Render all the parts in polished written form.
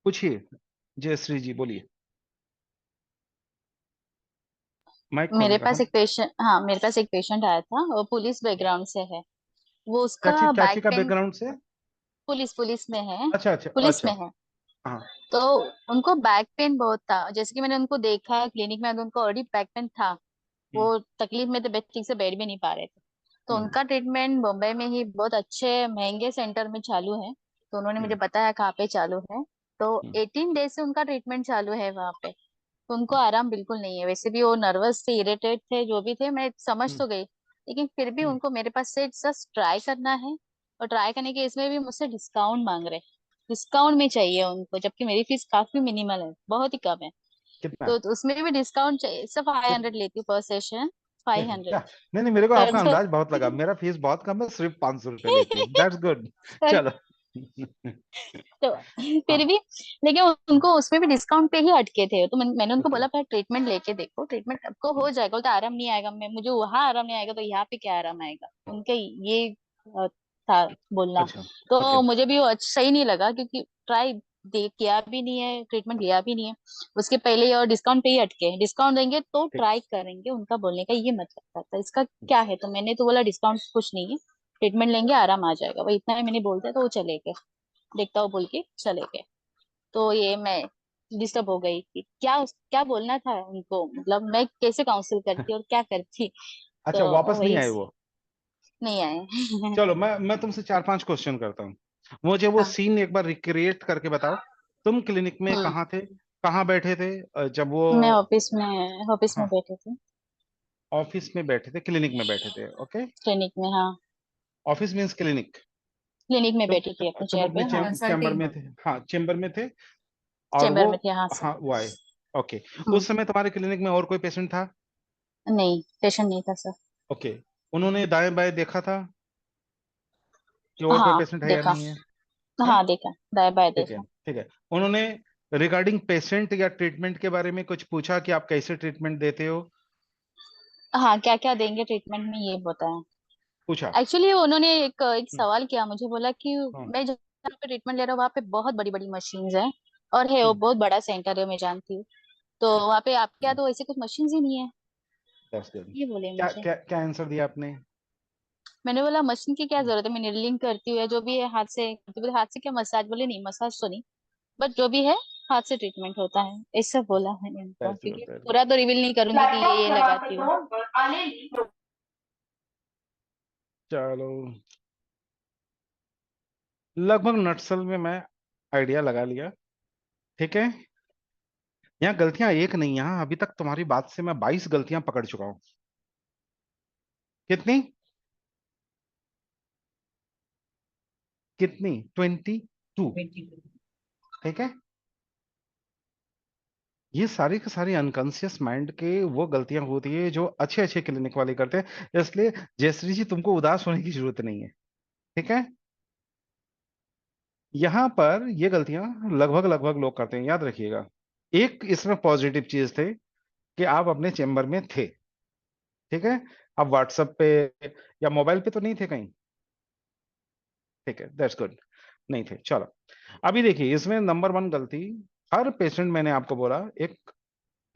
पूछिए। जयश्री जी बोलिए। माइक मेरे खोल पास रहा। एक पेशेंट, हाँ मेरे पास एक पेशेंट आया था, वो पुलिस बैकग्राउंड से है। वो उसका चाची बैक का पेन, बैकग्राउंड से? पुलिस पुलिस में है। अच्छा अच्छा पुलिस अच्छा। में है। हाँ। तो उनको बैक पेन बहुत था, जैसे कि मैंने उनको देखा क्लिनिक में, अगर उनको ऑलरेडी बैक पेन था। हम्म। वो तकलीफ में थे, बेड ठीक से बैठ भी नहीं पा रहे थे। तो हम्म। उनका ट्रीटमेंट मुंबई में ही बहुत अच्छे महंगे सेंटर में चालू है। तो उन्होंने मुझे हम्म। बताया कहाँ पे चालू है। तो हम्म। 18 डेज से उनका ट्रीटमेंट चालू है वहाँ पे। तो उनको आराम बिल्कुल नहीं है, वैसे भी वो नर्वस थे, इरिटेट थे, जो भी थे मैं समझ हम्म। तो गई। लेकिन फिर भी हम्म। उनको मेरे पास से जस्ट ट्राई करना है। और ट्राई करने के इसमें भी मुझसे डिस्काउंट मांग रहे। डिस्काउंट में चाहिए उनको, जबकि मेरी फीस काफी मिनिमल है, बहुत ही कम है। कितना? तो उसमें भी डिस्काउंट चाहिए, सिर्फ 500 लेती हूँ पर सेशन। फाइव नहीं क्या? हंड्रेड नहीं नहीं, मेरे को कर आपका दो। अंदाज बहुत लगा। मेरा फीस बहुत कम है, सिर्फ 500 रुपये लेती हूँ। That's good. पर चलो। तो फिर हाँ। भी, लेकिन उनको उसमें भी डिस्काउंट पे ही अटके थे। तो मैंने उनको ओके। बोला पहले ट्रीटमेंट लेके देखो, ट्रीटमेंट आपको हो जाएगा। बोलते आराम नहीं आएगा, मैं मुझे वहां आराम नहीं आएगा तो यहाँ पे क्या आराम आएगा, उनके ये था बोलना। अच्छा। ओके। तो मुझे भी वो सही नहीं लगा, क्योंकि ट्राई दे किया भी नहीं है, ट्रीटमेंट लिया भी नहीं है। उसके पहले ही और डिस्काउंट पे ही अटके हैं। डिस्काउंट देंगे तो ठीक। ट्राई करेंगे, उनका बोलने का ये मतलब था। इसका क्या है, तो मैंने तो बोला डिस्काउंट कुछ नहीं है, ट्रीटमेंट लेंगे आराम आ जाएगा, वही इतना ही मैंने बोलता तो वो चले गए। देखता हूँ बोल के चले गए। तो ये मैं डिस्टर्ब हो गई कि क्या बोलना था उनको, मतलब मैं कैसे काउंसिल करती और क्या करती। अच्छा, तो वापस नहीं वही आए वो? नहीं आए। चलो, मैं तुमसे चार पांच क्वेश्चन करता हूँ। मुझे वो हाँ। सीन एक बार रिक्रिएट करके बताओ। तुम क्लिनिक में हम्म। कहाँ थे? कहाँ बैठे थे जब वो? मैं ऑफिस में हाँ। बैठी थी। ऑफिस में बैठे थे, क्लिनिक में बैठे थे, ओके। क्लिनिक में, हाँ। Office means clinic. क्लिनिक में तुम बैठी थी अपने तुम चेयर पे, अपने हाँ। चैम्बर में थे? हाँ, चैम्बर में थे। और चेम्बर वो? में थी, हाँ सर। हाँ, वो आए। ओके। हम्म। उस समय तुम्हारे क्लिनिक में और कोई पेशेंट था? नहीं, पेशेंट नहीं था सर। ओके। उन्होंने दाएं बाएं देखा था कि और कोई हाँ पेशेंट है या देखा। नहीं है? है? हाँ देखा, दाएं बाएं ठीक है, देखा। ठीक है। उन्होंने रिगार्डिंग पेशेंट या ट्रीटमेंट के बारे में कुछ पूछा कि आप कैसे ट्रीटमेंट देते हो? हाँ, क्या क्या देंगे ट्रीटमेंट में ये बताया। पूछा? एक्चुअली उन्होंने एक हम्म। सवाल किया मुझे, बोला कि हाँ। मैं जहाँ पे ट्रीटमेंट ले रहा हूँ वहाँ पे बहुत बड़ी बड़ी मशीन्स हैं, और है वो हम्म। बहुत बड़ा सेंटर है, मैं जानती हूँ। तो वहाँ पे आपके यहाँ तो ऐसे कुछ मशीन्स ही नहीं है, दैट्स गुड। ये बोले क्या मुझे। क्या क्या आंसर दिया आपने? मैंने बोला मशीन की क्या जरूरत है, मैं नीडलिंग करती हूँ या जो भी है हाथ से। तो बोले हाथ से क्या मसाज, बोले नहीं मसाज तो नहीं, बट जो भी है हाथ से ट्रीटमेंट होता है, ऐसा बोला मैंने उनको। दैट्स क्योंकि गुड। पूरा तो रिवील नहीं करूंगी कि ये लगाती हूँ। चलो, लगभग नटसल में मैं आइडिया लगा लिया। ठीक है। यहाँ गलतियां एक नहीं, यहाँ अभी तक तुम्हारी बात से मैं 22 गलतियां पकड़ चुका हूँ। कितनी? कितनी? 22। ठीक है। ये सारी की सारी अनकॉन्शियस माइंड के वो गलतियां होती है जो अच्छे अच्छे क्लिनिक वाले करते हैं, इसलिए जयश्री जी तुमको उदास होने की जरूरत नहीं है। ठीक है। यहाँ पर ये गलतियां लगभग लगभग लोग करते हैं, याद रखिएगा। एक इसमें पॉजिटिव चीज थे कि आप अपने चेम्बर में थे। ठीक है। आप व्हाट्सएप पे या मोबाइल पे तो नहीं थे कहीं? ठीक है, दैट्स गुड। नहीं थे, चलो। अभी देखिए, इसमें नंबर वन गलती, हर पेशेंट मैंने आपको बोला एक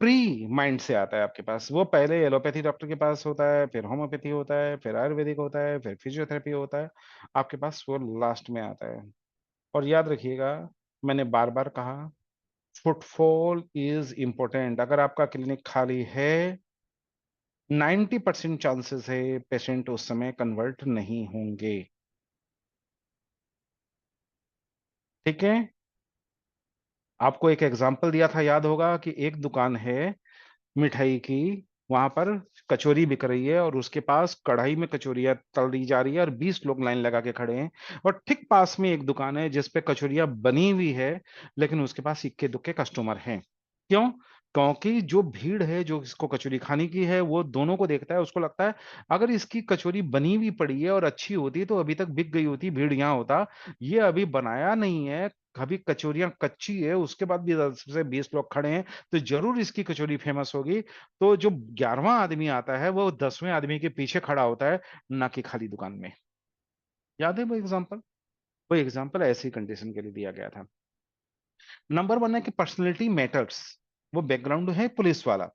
प्री माइंड से आता है आपके पास। वो पहले एलोपैथी डॉक्टर के पास होता है, फिर होम्योपैथी होता है, फिर आयुर्वेदिक होता है, फिर फिजियोथेरेपी होता है। आपके पास वो लास्ट में आता है। और याद रखिएगा, मैंने बार बार कहा, फुटफॉल इज इंपॉर्टेंट। अगर आपका क्लिनिक खाली है, 90% चांसेस है पेशेंट उस समय कन्वर्ट नहीं होंगे। ठीक है। आपको एक एग्जाम्पल दिया था, याद होगा, कि एक दुकान है मिठाई की, वहां पर कचौरी बिक रही है और उसके पास कढ़ाई में कचौरियां तल दी जा रही है और 20 लोग लाइन लगा के खड़े हैं। और ठीक पास में एक दुकान है जिस पे कचौरियां बनी हुई है, लेकिन उसके पास इक्के दुक्के कस्टमर हैं। क्यों? क्योंकि जो भीड़ है जो इसको कचौरी खाने की है, वो दोनों को देखता है, उसको लगता है अगर इसकी कचौरी बनी हुई पड़ी है और अच्छी होती तो अभी तक बिक गई होती, भीड़ यहाँ होता। ये अभी बनाया नहीं है, अभी कचौरियां कच्ची है, उसके बाद भी 10 से 20 लोग खड़े हैं, तो जरूर इसकी कचौरी फेमस होगी। तो जो 11वां आदमी आता है वो 10वें आदमी के पीछे खड़ा होता है, ना कि खाली दुकान में। याद है वो एग्जाम्पल? वो एग्जाम्पल ऐसी कंडीशन के लिए दिया गया था। नंबर वन है कि पर्सनैलिटी मैटर्स। वो बैकग्राउंड है पुलिस वाला,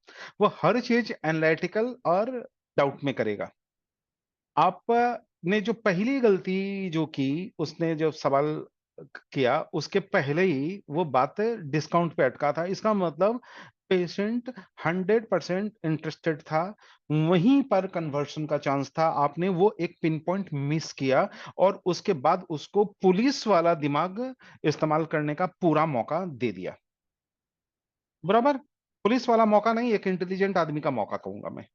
वो हर चीज एनालिटिकल और डाउट में करेगा। आप ने जो पहली गलती जो की, उसने जो सवाल किया उसके पहले ही वो बात डिस्काउंट पे अटका था। इसका मतलब पेशेंट 100% इंटरेस्टेड था, वहीं पर कन्वर्शन का चांस था। आपने वो एक पिन पॉइंट मिस किया और उसके बाद उसको पुलिस वाला दिमाग इस्तेमाल करने का पूरा मौका दे दिया। बराबर। पुलिस वाला मौका नहीं, एक इंटेलिजेंट आदमी का मौका कहूंगा मैं।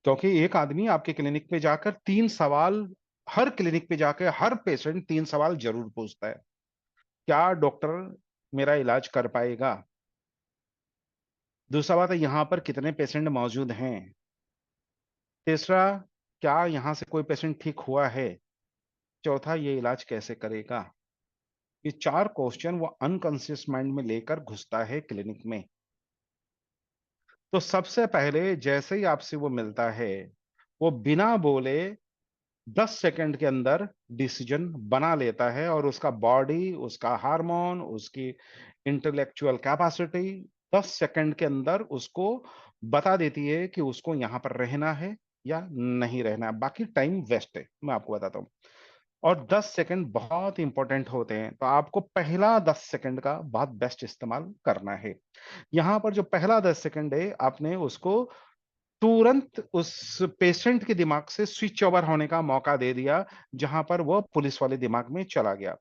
क्योंकि एक आदमी आपके क्लिनिक पे जाकर 3 सवाल, हर क्लिनिक पे जाकर हर पेशेंट 3 सवाल जरूर पूछता है। क्या डॉक्टर मेरा इलाज कर पाएगा? दूसरा बात है यहाँ पर कितने पेशेंट मौजूद हैं? तीसरा, क्या यहाँ से कोई पेशेंट ठीक हुआ है? चौथा, ये इलाज कैसे करेगा? ये 4 क्वेश्चन वो अनकॉन्शियस माइंड में लेकर घुसता है क्लिनिक में। तो सबसे पहले जैसे ही आपसे वो मिलता है, वो बिना बोले 10 सेकंड के अंदर डिसीजन बना लेता है, और उसका बॉडी, उसका हार्मोन, उसकी इंटेलेक्चुअल कैपेसिटी 10 सेकंड के अंदर उसको बता देती है कि उसको यहां पर रहना है या नहीं रहना है। बाकी टाइम वेस्ट है, मैं आपको बताता हूँ। और 10 सेकंड बहुत इंपॉर्टेंट होते हैं, तो आपको पहला 10 सेकंड का बहुत बेस्ट इस्तेमाल करना है। यहां पर जो पहला 10 सेकंड है, आपने उसको तुरंत उस पेशेंट के दिमाग से स्विच ओवर होने का मौका दे दिया, जहां पर वो पुलिस वाले दिमाग में चला गया।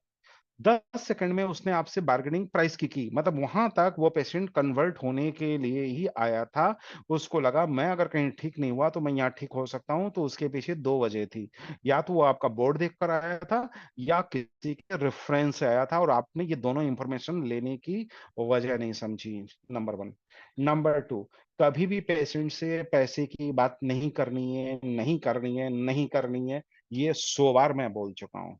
10 सेकंड में उसने आपसे बार्गेनिंग प्राइस की, मतलब वहां तक वो पेशेंट कन्वर्ट होने के लिए ही आया था। उसको लगा मैं अगर कहीं ठीक नहीं हुआ तो मैं यहाँ ठीक हो सकता हूँ। तो उसके पीछे 2 वजह थी, या तो वो आपका बोर्ड देख कर आया था, या किसी के रेफरेंस से आया था, और आपने ये दोनों इंफॉर्मेशन लेने की वजह नहीं समझी। Number one. नंबर टू, कभी भी पेशेंट से पैसे की बात नहीं करनी है, नहीं करनी है, नहीं करनी है। ये 100 बार मैं बोल चुका हूं।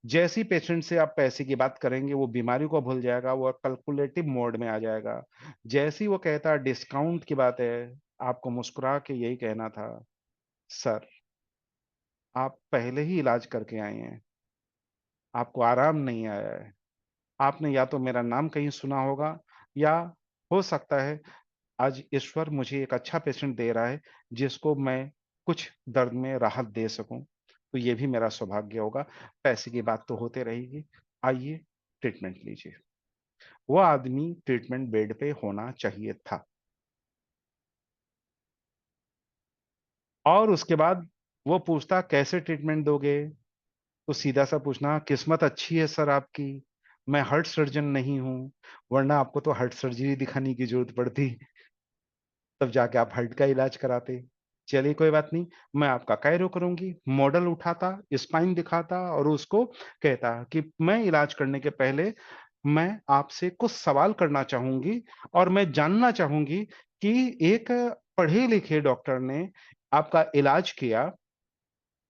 जैसी पेशेंट से आप पैसे की बात करेंगे, वो बीमारी को भूल जाएगा, वो कैलकुलेटिव मोड में आ जाएगा। जैसी वो कहता है डिस्काउंट की बात है, आपको मुस्कुरा के यही कहना था, सर आप पहले ही इलाज करके आए हैं, आपको आराम नहीं आया है। आपने या तो मेरा नाम कहीं सुना होगा, या हो सकता है आज ईश्वर मुझे एक अच्छा पेशेंट दे रहा है जिसको मैं कुछ दर्द में राहत दे सकूं, तो ये भी मेरा सौभाग्य होगा। पैसे की बात तो होते रहेगी, आइए ट्रीटमेंट लीजिए। वो आदमी ट्रीटमेंट बेड पे होना चाहिए था। और उसके बाद वो पूछता कैसे ट्रीटमेंट दोगे, तो सीधा सा पूछना, किस्मत अच्छी है सर आपकी, मैं हार्ट सर्जन नहीं हूं, वरना आपको तो हार्ट सर्जरी दिखाने की जरूरत पड़ती, तब जाके आप हार्ट का इलाज कराते। चलिए कोई बात नहीं, मैं आपका कायरो करूंगी। मॉडल उठाता, स्पाइन दिखाता, और उसको कहता कि मैं इलाज करने के पहले मैं आपसे कुछ सवाल करना चाहूंगी, और मैं जानना चाहूंगी कि एक पढ़े लिखे डॉक्टर ने आपका इलाज किया,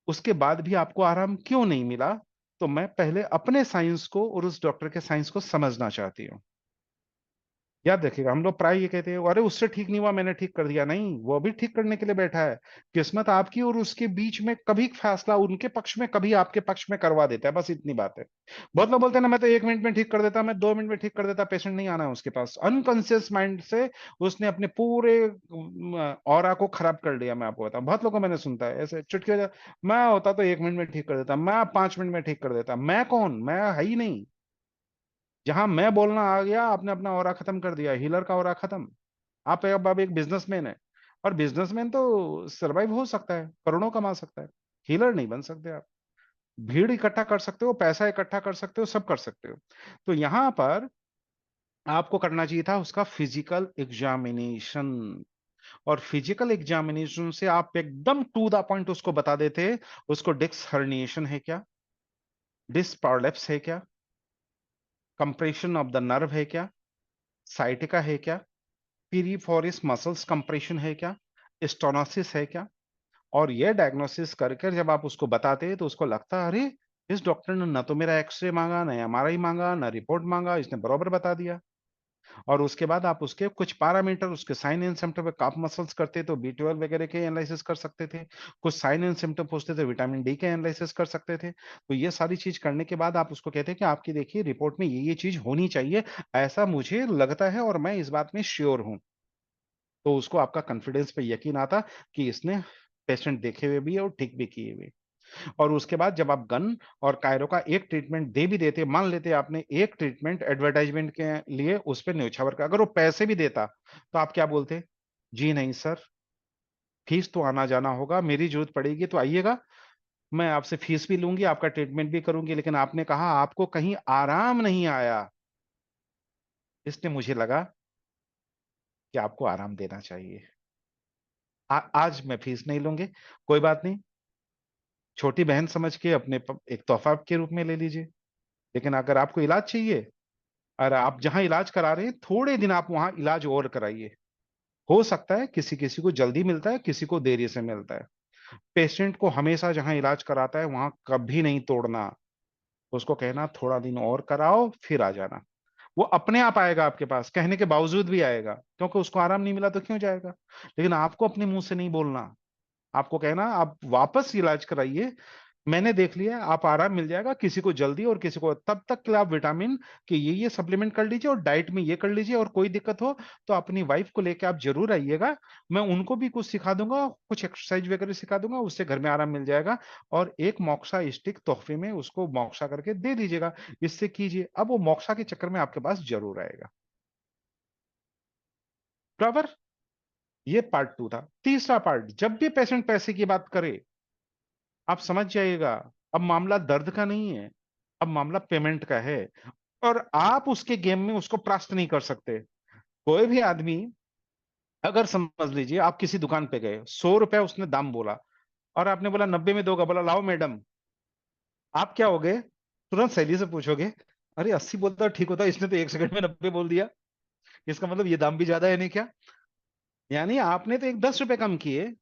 उसके बाद भी आपको आराम क्यों नहीं मिला। तो मैं पहले अपने साइंस को और उस डॉक्टर के साइंस को समझना चाहती हूँ। याद रखिएगा, हम लोग प्राय ये कहते हैं अरे उससे ठीक नहीं हुआ मैंने ठीक कर दिया। नहीं, वो भी ठीक करने के लिए बैठा है। किस्मत आपकी और उसके बीच में कभी फैसला उनके पक्ष में, कभी आपके पक्ष में करवा देता है, बस इतनी बात है। बहुत लोग बोलते हैं ना मैं तो 1 मिनट में ठीक कर देता, मैं 2 मिनट में ठीक कर देता, पेशेंट नहीं आना है उसके पास। अनकॉन्शियस माइंड से उसने अपने पूरे ऑरा को खराब कर लिया। मैं आपको बताऊं, बहुत लोगों को मैंने सुनता है ऐसे चुटकी बजा, मैं होता तो 1 मिनट में ठीक कर देता, मैं 5 मिनट में ठीक कर देता। मैं कौन, मैं है ही नहीं। जहां मैं बोलना आ गया, आपने अपना ऑरा खत्म कर दिया, हीलर का ऑरा खत्म। अब एक बिजनेसमैन है, और बिजनेसमैन तो सरवाइव हो सकता है, करोड़ों कमा सकता है, हीलर नहीं बन सकते आप। भीड़ इकट्ठा कर सकते हो, पैसा इकट्ठा कर सकते हो, सब कर सकते हो। तो यहां पर आपको करना चाहिए था उसका फिजिकल एग्जामिनेशन। और फिजिकल एग्जामिनेशन से आप एकदम टू द पॉइंट उसको बता देते, उसको डिस्क हर्निएशन है क्या, डिस्क पावरलेप्स है क्या, कंप्रेशन ऑफ द नर्व है क्या, साइटिका है क्या, पीरिफोरिस मसल्स कंप्रेशन है क्या, स्टोनोसिस है क्या। और ये डायग्नोसिस करके जब आप उसको बताते तो उसको लगता अरे इस डॉक्टर ने ना तो मेरा एक्सरे मांगा, ना एमआरआई मांगा, ना रिपोर्ट मांगा, इसने बराबर बता दिया। और उसके बाद आप उसके कुछ पैरामीटर, उसके sign and symptom, calf muscles करते तो B12 वगैरह के एनालिसिस कर सकते थे, कुछ साइन एंड सिम्टम पूछते थे विटामिन डी के एनालिसिस कर सकते थे। तो ये सारी चीज करने के बाद आप उसको कहते हैं कि आपकी देखिए रिपोर्ट में ये चीज होनी चाहिए, ऐसा मुझे लगता है और मैं इस बात में श्योर हूं। तो उसको आपका कॉन्फिडेंस पे यकीन आता कि इसने पेशेंट देखे हुए भी है और ठीक भी किए हुए। और उसके बाद जब आप गन और कायरो का एक ट्रीटमेंट दे भी देते, मान लेते आपने एक ट्रीटमेंट एडवर्टाइजमेंट के लिए उस पर न्यौछावर का, अगर वो पैसे भी देता तो आप क्या बोलते? जी नहीं सर, फीस तो आना जाना होगा, मेरी जरूरत पड़ेगी तो आइएगा, मैं आपसे फीस भी लूंगी, आपका ट्रीटमेंट भी करूंगी, लेकिन आपने कहा आपको कहीं आराम नहीं आया, इसलिए मुझे लगा कि आपको आराम देना चाहिए। आज मैं फीस नहीं लूंगी, कोई बात नहीं, छोटी बहन समझ के अपने एक तोहफा के रूप में ले लीजिए। लेकिन अगर आपको इलाज चाहिए, और आप जहां इलाज करा रहे हैं थोड़े दिन आप वहां इलाज और कराइए। हो सकता है किसी किसी को जल्दी मिलता है, किसी को देरी से मिलता है। पेशेंट को हमेशा जहां इलाज कराता है वहां कभी नहीं तोड़ना, उसको कहना थोड़ा दिन और कराओ फिर आ जाना। वो अपने आप आएगा आपके पास, कहने के बावजूद भी आएगा, क्योंकि उसको आराम नहीं मिला तो क्यों जाएगा। लेकिन आपको अपने मुंह से नहीं बोलना, आपको कहना आप वापस इलाज कराइए, मैंने देख लिया आप आराम मिल जाएगा, किसी को जल्दी और किसी को, तब तक के लिए आप विटामिन के ये सप्लीमेंट कर लीजिए और डाइट में ये कर लीजिए, और कोई दिक्कत हो तो अपनी वाइफ को लेके आप जरूर आइएगा, मैं उनको भी कुछ सिखा दूंगा, कुछ एक्सरसाइज वगैरह सिखा दूंगा, उससे घर में आराम मिल जाएगा। और एक मोक्सा स्टिक तोहफे में उसको मोक्सा करके दे दीजिएगा, इससे कीजिए, अब वो मोक्सा के चक्कर में आपके पास जरूर आएगा। बराबर। ये पार्ट टू था। तीसरा पार्ट, जब भी पेशेंट पैसे की बात करे, आप समझ जाइएगा, अब मामला दर्द का नहीं है, अब मामला पेमेंट का है। और आप उसके गेम में उसको परास्त नहीं कर सकते। कोई भी आदमी, अगर समझ लीजिए आप किसी दुकान पे गए, 100 रुपए उसने दाम बोला, और आपने बोला 90 में दोगा, बोला लाओ मैडम, आप क्या होगे? तुरंत सहेली से पूछोगे, अरे 80 बोलता ठीक होता, इसने तो 1 सेकंड में 90 बोल दिया, इसका मतलब ये दाम भी ज्यादा है नहीं क्या? यानी आपने तो एक 10 रुपए कम किए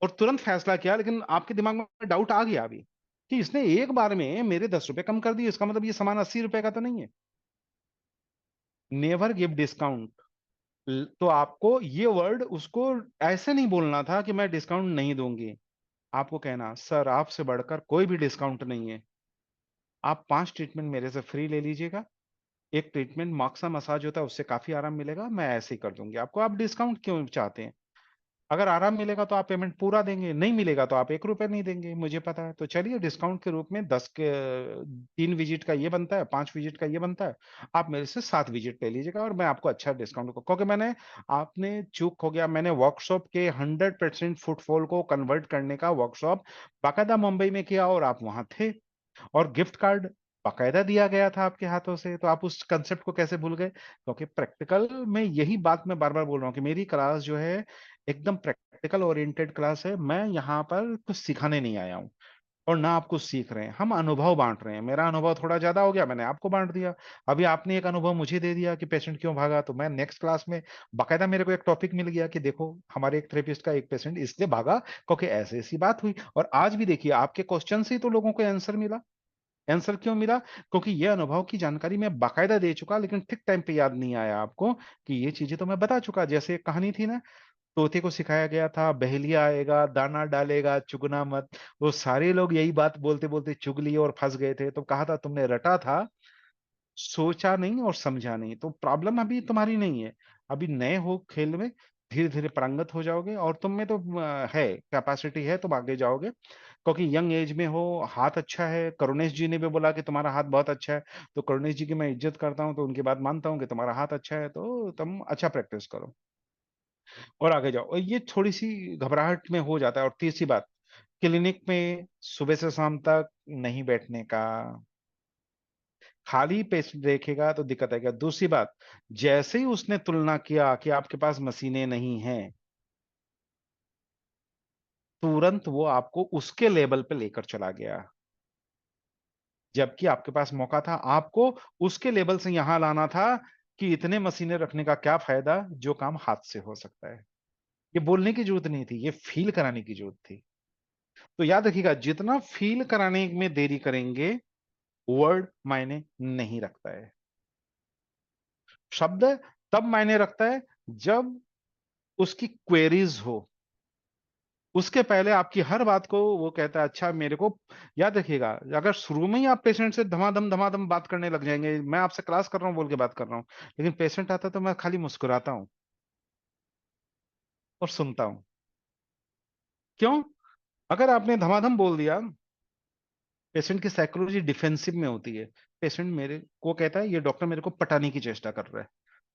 और तुरंत फैसला किया, लेकिन आपके दिमाग में डाउट आ गया अभी कि इसने एक बार में मेरे 10 रुपए कम कर दिए, इसका मतलब ये सामान 80 रुपए का तो नहीं है। Never give discount. तो आपको ये वर्ड उसको ऐसे नहीं बोलना था कि मैं डिस्काउंट नहीं दूंगी, आपको कहना सर आपसे बढ़कर कोई भी डिस्काउंट नहीं है, आप 5 ट्रीटमेंट मेरे से फ्री ले लीजिएगा, एक ट्रीटमेंट मॉक्सा मसाज होता है उससे काफी आराम मिलेगा, मैं ऐसे ही कर दूंगी आपको, आप डिस्काउंट क्यों चाहते हैं? अगर आराम मिलेगा तो आप पेमेंट पूरा देंगे, नहीं मिलेगा तो आप 1 रुपए नहीं देंगे, मुझे पता है। तो चलिए डिस्काउंट के रूप में 3 विजिट का ये बनता है, 5 विजिट का ये बनता है, आप मेरे से 7 विजिट ले लीजिएगा और मैं आपको अच्छा डिस्काउंट को, क्योंकि मैंने, आपने चूक हो गया, मैंने वर्कशॉप के 100% फुटफॉल को कन्वर्ट करने का वर्कशॉप बाकायदा मुंबई में किया और आप वहां थे, और गिफ्ट कार्ड बाकायदा दिया गया था आपके हाथों से, तो आप उस कंसेप्ट को कैसे भूल गए? क्योंकि प्रैक्टिकल में, यही बात मैं बार बार बोल रहा हूँ कि मेरी क्लास जो है एकदम प्रैक्टिकल ओरिएंटेड क्लास है, मैं यहाँ पर कुछ सिखाने नहीं आया हूँ, और ना आप कुछ सीख रहे हैं, हम अनुभव बांट रहे हैं, मेरा अनुभव थोड़ा ज्यादा हो गया, मैंने आपको बांट दिया। अभी आपने एक अनुभव मुझे दे दिया कि पेशेंट क्यों भागा, तो मैं नेक्स्ट क्लास में बाकायदा मेरे को एक टॉपिक मिल गया कि देखो हमारे एक थेरेपिस्ट का एक पेशेंट इसलिए भागा क्योंकि ऐसी ऐसी बात हुई, और आज भी देखिए आपके क्वेश्चन से ही तो लोगों को आंसर मिला। आंसर क्यों मिला? क्योंकि ये अनुभव की जानकारी मैं बाकायदा दे चुका, लेकिन ठीक टाइम पे याद नहीं आया आपको कि ये चीजें तो मैं बता चुका। जैसे एक कहानी थी ना, तोते को सिखाया गया था बहेलिया आएगा दाना डालेगा चुगना मत, वो सारे लोग यही बात बोलते बोलते चुग लिए और फंस गए थे, तो कहा था तुमने रटा था, सोचा नहीं और समझा नहीं। तो प्रॉब्लम अभी तुम्हारी नहीं है, अभी नए हो खेल में, धीरे धीरे पारंगत हो जाओगे, और तुम में तो है, कैपेसिटी है, तुम आगे जाओगे, क्योंकि यंग एज में हो, हाथ अच्छा है, करुणेश जी ने भी बोला कि तुम्हारा हाथ बहुत अच्छा है, तो करुणेश जी की मैं इज्जत करता हूँ, तो उनकी बात मानता हूँ कि तुम्हारा हाथ अच्छा है, तो तुम अच्छा प्रैक्टिस करो और आगे जाओ। और ये थोड़ी सी घबराहट में हो जाता है। और तीसरी बात, क्लिनिक में सुबह से शाम तक नहीं बैठने का, खाली पेशेंट देखेगा तो दिक्कत आएगा। दूसरी बात, जैसे ही उसने तुलना किया कि आपके पास मशीनें नहीं हैं, तुरंत वो आपको उसके लेवल पे लेकर चला गया, जबकि आपके पास मौका था आपको उसके लेवल से यहां लाना था कि इतने मशीनें रखने का क्या फायदा जो काम हाथ से हो सकता है। ये बोलने की जरूरत नहीं थी, ये फील कराने की जरूरत थी। तो याद रखिएगा, जितना फील कराने में देरी करेंगे, वर्ड मायने नहीं रखता है। शब्द तब मायने रखता है जब उसकी क्वेरीज हो। उसके पहले आपकी हर बात को वो कहता है अच्छा मेरे को। याद रखिएगा, अगर शुरू में ही आप पेशेंट से धमाधम धमाधम बात करने लग जाएंगे, मैं आपसे क्लास कर रहा हूँ बोल के बात कर रहा हूँ, लेकिन पेशेंट आता है तो मैं खाली मुस्कुराता हूँ और सुनता हूँ। क्यों? अगर आपने धमाधम बोल दिया, पेशेंट की साइकोलॉजी डिफेंसिव में होती है। पेशेंट मेरे को कहता है ये डॉक्टर मेरे को पटाने की चेष्टा कर रहा है।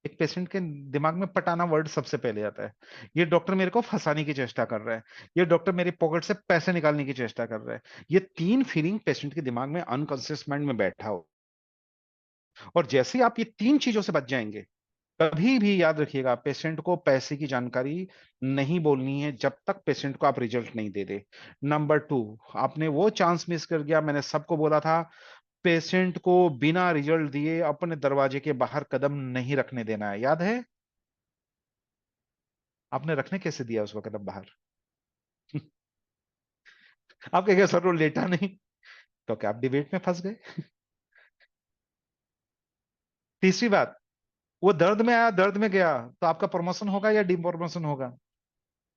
एक पेशेंट के दिमाग में पटाना वर्ड सबसे पहले आता है। ये डॉक्टर मेरे को फंसाने की चेष्टा कर रहा है, ये डॉक्टर मेरी पॉकेट से पैसे निकालने की चेष्टा कर रहा है। ये तीन फीलिंग पेशेंट के दिमाग में अनकॉन्शियस माइंड में बैठा हो। और जैसे ही आप ये तीन चीजों से बच जाएंगे, कभी भी याद रखिएगा पेशेंट को पैसे की जानकारी नहीं बोलनी है जब तक पेशेंट को आप रिजल्ट नहीं दे दे। नंबर टू, आपने वो चांस मिस कर गया, मैंने सबको बोला था पेशेंट को बिना रिजल्ट दिए अपने दरवाजे के बाहर कदम नहीं रखने देना है, याद है? आपने रखने कैसे दिया उसको कदम बाहर? आप कहेंगे सर वो लेटा नहीं, तो क्या आप डिबेट में फंस गए? तीसरी बात, वो दर्द में आया दर्द में गया, तो आपका प्रमोशन होगा या डिप्रमोशन होगा?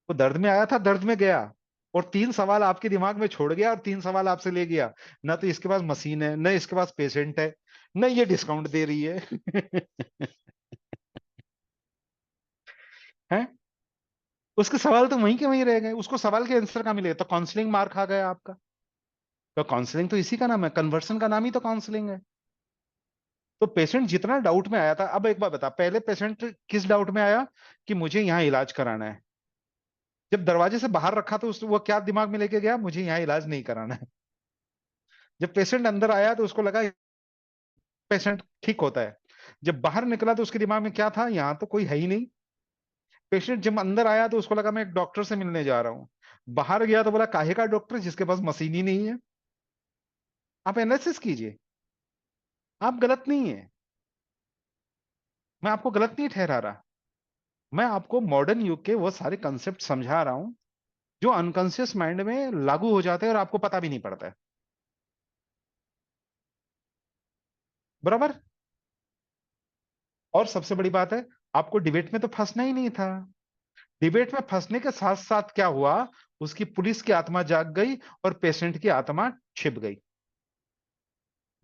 वो दर्द में आया था दर्द में गया, और तीन सवाल आपके दिमाग में छोड़ गया और तीन सवाल आपसे ले गया। ना तो इसके पास मशीन है, न इसके पास पेशेंट है, न ये डिस्काउंट दे रही है। हैं? उसके सवाल तो वहीं के वहीं रह गए, उसको सवाल के आंसर कहाँ मिले? तो काउंसलिंग मार खा गया आपका। तो काउंसलिंग तो इसी का नाम है, कन्वर्सन का नाम ही तो काउंसलिंग है। तो पेशेंट जितना डाउट में आया था, अब एक बात बता, पहले पेशेंट किस डाउट में आया कि मुझे यहाँ इलाज कराना है? जब दरवाजे से बाहर रखा तो वो क्या दिमाग में लेके गया? मुझे यहाँ इलाज नहीं कराना है। जब पेशेंट अंदर आया तो उसको लगा पेशेंट ठीक होता है। जब बाहर निकला तो उसके दिमाग में क्या था? यहाँ तो कोई है ही नहीं। पेशेंट जब अंदर आया तो उसको लगा मैं एक डॉक्टर से मिलने जा रहा हूँ। बाहर गया तो बोला काहे का डॉक्टर जिसके पास मशीन ही नहीं है? आप एनालिसिस कीजिए, आप गलत नहीं है। मैं आपको गलत नहीं ठहरा रहा। मैं आपको मॉडर्न युग के वो सारे कंसेप्ट समझा रहा हूं जो अनकॉन्शियस माइंड में लागू हो जाते हैं और आपको पता भी नहीं पड़ता है। बराबर। और सबसे बड़ी बात है, आपको डिबेट में तो फंसना ही नहीं था। डिबेट में फंसने के साथ साथ क्या हुआ? उसकी पुलिस की आत्मा जाग गई और पेशेंट की आत्मा छिप गई।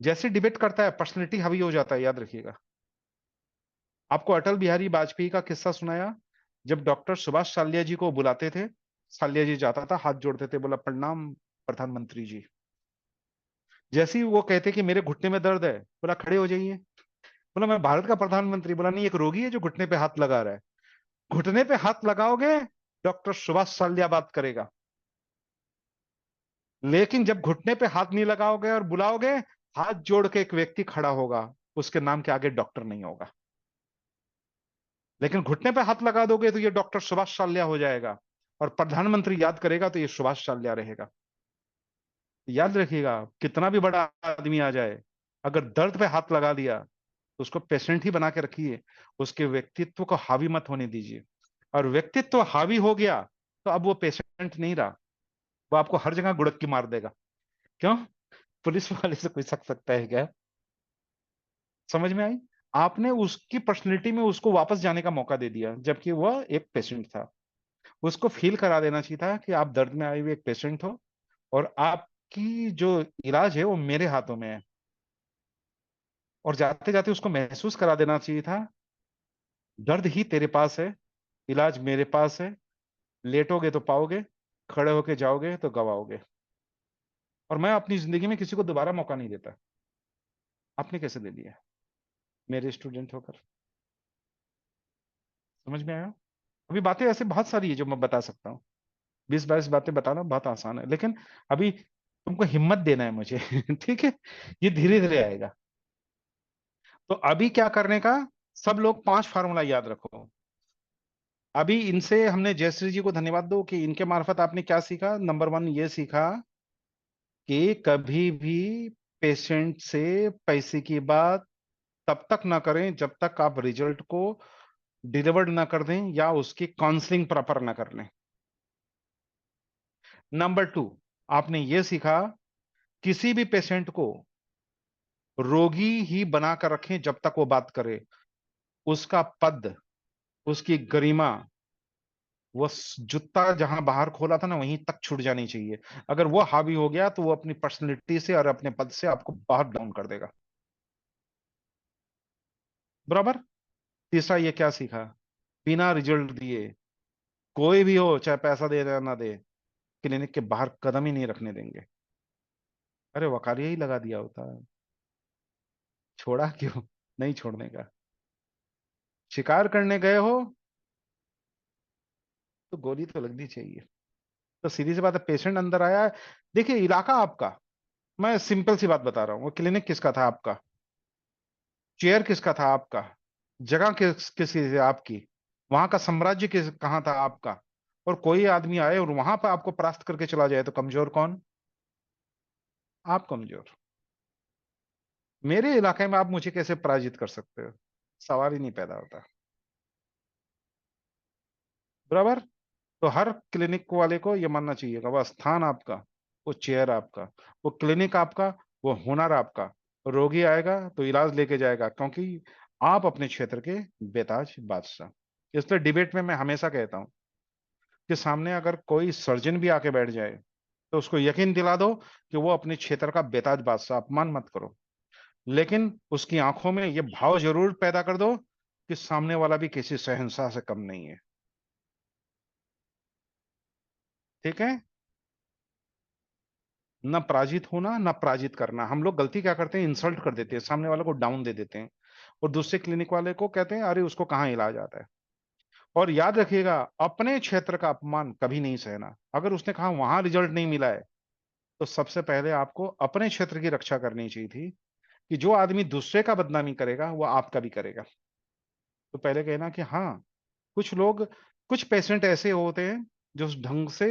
जैसे डिबेट करता है पर्सनैलिटी हावी हो जाता है, याद रखिएगा। आपको अटल बिहारी वाजपेयी का किस्सा सुनाया, जब डॉक्टर सुभाष साल्या जी को बुलाते थे, साल्या जी जाता था, हाथ जोड़ते थे, बोला प्रणाम प्रधानमंत्री जी। जैसे ही वो कहते कि मेरे घुटने में दर्द है, बोला खड़े हो जाइए। बोला मैं भारत का प्रधानमंत्री, बोला नहीं एक रोगी है जो घुटने पे हाथ लगा रहा है। घुटने पे हाथ लगाओगे, डॉक्टर सुभाष साल्या बात करेगा। लेकिन जब घुटने पे हाथ नहीं लगाओगे और बुलाओगे, हाथ जोड़ के एक व्यक्ति खड़ा होगा, उसके नाम के आगे डॉक्टर नहीं होगा। लेकिन घुटने पे हाथ लगा दोगे तो ये डॉक्टर सुभाष साल्या हो जाएगा, और प्रधानमंत्री याद करेगा तो ये सुभाष साल्या रहेगा। याद रखिएगा, कितना भी बड़ा आदमी आ जाए, अगर दर्द पे हाथ लगा दिया तो उसको पेशेंट ही बना के रखिए, उसके व्यक्तित्व को हावी मत होने दीजिए। और व्यक्तित्व हावी हो गया तो अब वो पेशेंट नहीं रहा, वो आपको हर जगह गुड़क की मार देगा। क्यों? पुलिस वाले से कोई सकता है क्या? समझ में आई? आपने उसकी पर्सनैलिटी में उसको वापस जाने का मौका दे दिया, जबकि वह एक पेशेंट था। उसको फील करा देना चाहिए था कि आप दर्द में आए हुए एक पेशेंट हो, और आपकी जो इलाज है वो मेरे हाथों में है। और जाते जाते उसको महसूस करा देना चाहिए था दर्द ही तेरे पास है, इलाज मेरे पास है। लेटोगे तो पाओगे, खड़े होके जाओगे तो गवाओगे। और मैं अपनी जिंदगी में किसी को दोबारा मौका नहीं देता। आपने कैसे दे दिया मेरे स्टूडेंट होकर? समझ में आया? अभी बातें ऐसे बहुत सारी है जो मैं बता सकता हूँ। 20-22 बातें बताना बहुत आसान है, लेकिन अभी तुमको हिम्मत देना है मुझे। ठीक है? ये धीरे धीरे आएगा। तो अभी क्या करने का? सब लोग 5 फार्मूला याद रखो। अभी इनसे हमने जयश्री जी को धन्यवाद दो कि इनके मार्फत आपने क्या सीखा। नंबर 1 ये सीखा कि कभी भी पेशेंट से पैसे की बात तब तक ना करें जब तक आप रिजल्ट को डिलीवर्ड ना कर दें या उसकी काउंसलिंग प्रॉपर ना कर लें। नंबर 2, आपने ये सीखा किसी भी पेशेंट को रोगी ही बनाकर रखें जब तक वो बात करे। उसका पद, उसकी गरिमा, वो जूता जहां बाहर खोला था ना वहीं तक छूट जानी चाहिए। अगर वो हावी हो गया तो वो अपनी पर्सनैलिटी से और अपने पद से आपको बहुत डाउन कर देगा। बराबर। तीसरा ये क्या सीखा, बिना रिजल्ट दिए कोई भी हो, चाहे पैसा दे या ना दे, क्लिनिक के बाहर कदम ही नहीं रखने देंगे। अरे वकारिया ही लगा दिया होता है, छोड़ा क्यों? नहीं छोड़ने का। शिकार करने गए हो तो गोली तो लगनी चाहिए। तो सीधी सी बात है, पेशेंट अंदर आया है। देखिए इलाका आपका, मैं सिंपल सी बात बता रहा हूँ, वो क्लिनिक किसका था आपका, चेयर किसका था आपका, जगह किसकी थी आपकी, वहां का साम्राज्य कहाँ था आपका। और कोई आदमी आए और वहां पर आपको परास्त करके चला जाए तो कमजोर कौन? आप कमजोर। मेरे इलाके में आप मुझे कैसे पराजित कर सकते हो? सवाल ही नहीं पैदा होता। बराबर। तो हर क्लिनिक वाले को ये मानना चाहिएगा, वह स्थान आपका, वो चेयर आपका, वो क्लिनिक आपका, वो हुनर आपका। रोगी आएगा तो इलाज लेके जाएगा, क्योंकि आप अपने क्षेत्र के बेताज बादशाह। इसलिए डिबेट में मैं हमेशा कहता हूं कि सामने अगर कोई सर्जन भी आके बैठ जाए तो उसको यकीन दिला दो कि वो अपने क्षेत्र का बेताज बादशाह, अपमान मत करो। लेकिन उसकी आंखों में ये भाव जरूर पैदा कर दो कि सामने वाला भी किसी शहंशाह से कम नहीं है। ठीक है। ना पराजित होना ना पराजित करना। हम लोग गलती क्या करते हैं, इंसल्ट कर देते हैं, सामने वाले को डाउन दे देते हैं, और दूसरे क्लिनिक वाले को कहते हैं अरे उसको कहाँ इलाज आता है। और याद रखिएगा, अपने क्षेत्र का अपमान कभी नहीं सहना। अगर उसने कहा वहां रिजल्ट नहीं मिला है, तो सबसे पहले आपको अपने क्षेत्र की रक्षा करनी चाहिए थी, कि जो आदमी दूसरे का बदनामी करेगा वो आपका भी करेगा। तो पहले कहना कि हाँ, कुछ लोग, कुछ पेशेंट ऐसे होते हैं जो उस ढंग से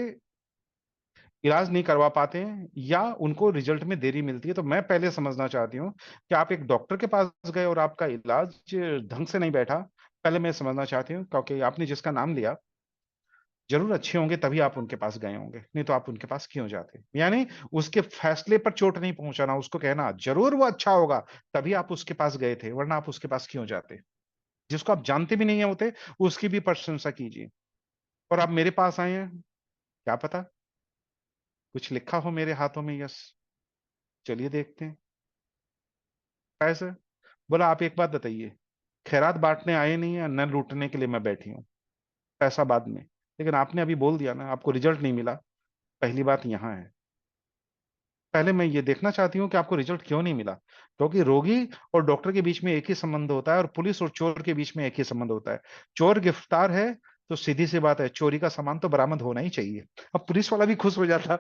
इलाज नहीं करवा पाते हैं या उनको रिजल्ट में देरी मिलती है। तो मैं पहले समझना चाहती हूँ कि आप एक डॉक्टर के पास गए और आपका इलाज ढंग से नहीं बैठा। पहले मैं समझना चाहती हूँ, क्योंकि आपने जिसका नाम लिया जरूर अच्छे होंगे तभी आप उनके पास गए होंगे, नहीं तो आप उनके पास क्यों जाते? यानी उसके फैसले पर चोट नहीं पहुंचाना, उसको कहना जरूर वो अच्छा होगा तभी आप उसके पास गए थे, वरना आप उसके पास क्यों जाते? जिसको आप जानते भी नहीं होते उसकी भी प्रशंसा कीजिए। और आप मेरे पास आए हैं, क्या पता कुछ लिखा हो मेरे हाथों में, यस। चलिए देखते हैं। पैसे, बोला आप एक बात बताइए, खैरात बांटने आए नहीं है, न लूटने के लिए मैं बैठी हूँ, पैसा बाद में। लेकिन आपने अभी बोल दिया ना आपको रिजल्ट नहीं मिला। पहली बात यहां है, पहले मैं ये देखना चाहती हूँ कि आपको रिजल्ट क्यों नहीं मिला। क्योंकि रोगी और डॉक्टर के बीच में एक ही संबंध होता है, और पुलिस और चोर के बीच में एक ही संबंध होता है। चोर गिरफ्तार है तो सीधी सी बात है, चोरी का सामान तो बरामद होना ही चाहिए। अब पुलिस वाला भी खुश हो जाता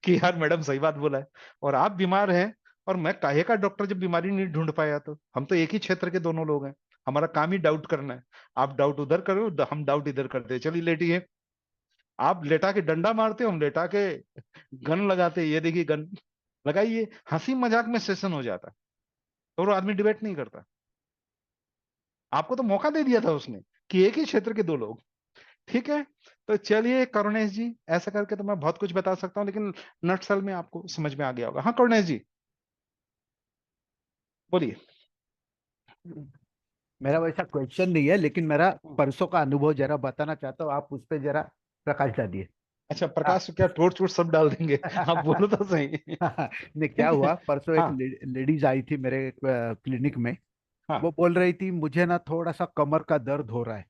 कि यार मैडम सही बात बोला है। और आप बीमार हैं, और मैं काहे का डॉक्टर जब बीमारी नहीं ढूंढ पाया, तो हम तो एक ही क्षेत्र के दोनों लोग हैं, हमारा काम ही डाउट करना है। आप डाउट उधर करो, हम डाउट इधर करते हैं, चलिए लेटिए। आप लेटा के डंडा मारते हो, हम लेटा के गन लगाते हैं। ये देखिए गन लगाइए, हंसी मजाक में सेशन हो जाता, तो वो आदमी डिबेट नहीं करता। आपको तो मौका दे दिया था उसने कि एक ही क्षेत्र के दो लोग। ठीक है। तो चलिए करुणेश जी, ऐसा करके तो मैं बहुत कुछ बता सकता हूँ, लेकिन नटसल में आपको समझ में आ गया होगा। हाँ करुणेश जी बोलिए। मेरा वैसा क्वेश्चन नहीं है, लेकिन मेरा परसों का अनुभव जरा बताना चाहता हूँ, आप उस पर जरा प्रकाश डालिए। अच्छा हाँ। प्रकाश क्या टोट चोट सब डाल देंगे? आप बोलो तो सही। नहीं, क्या हुआ, परसों एक हाँ लेडीज आई थी मेरे क्लिनिक में। वो हाँ। बोल रही थी मुझे ना थोड़ा सा कमर का दर्द हो रहा है,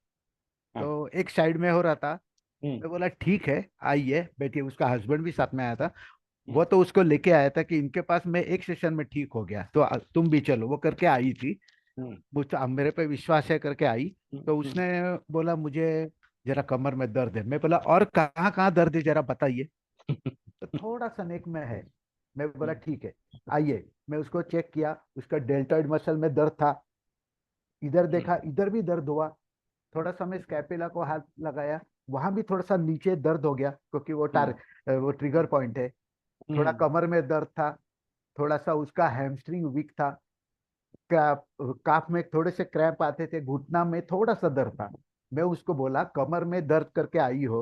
हाँ। तो एक साइड में हो रहा था। हम्म। मैं बोला ठीक है, आइए बैठिए। उसका हस्बैंड भी साथ में आया था। हम्म। वो तो उसको लेके आया था कि इनके पास मैं एक सेशन में ठीक हो गया तो तुम भी चलो, वो करके आई थी। हम्म। मेरे पे विश्वास है करके आई। हम्म। तो उसने बोला मुझे जरा कमर में दर्द है। मैं बोला और कहाँ कहाँ दर्द है जरा बताइए। तो थोड़ा सा नेक में है। मैं बोला ठीक है, आइए। मैं उसको चेक किया, उसका डेल्टॉइड मसल में दर्द था। इधर हम्म। देखा, इधर भी दर्द हुआ। थोड़ा सा मैं स्कैपुला को हाथ लगाया, वहां भी थोड़ा सा नीचे दर्द हो गया, क्योंकि हम्म। वो ट्रिगर पॉइंट है। थोड़ा हम्म। कमर में दर्द था। थोड़ा सा उसका हैमस्ट्रिंग वीक था। काफ काफ में थोड़े से क्रैम्प आते थे, घुटना में थोड़ा सा दर्द था। मैं उसको बोला कमर में दर्द करके आई हो,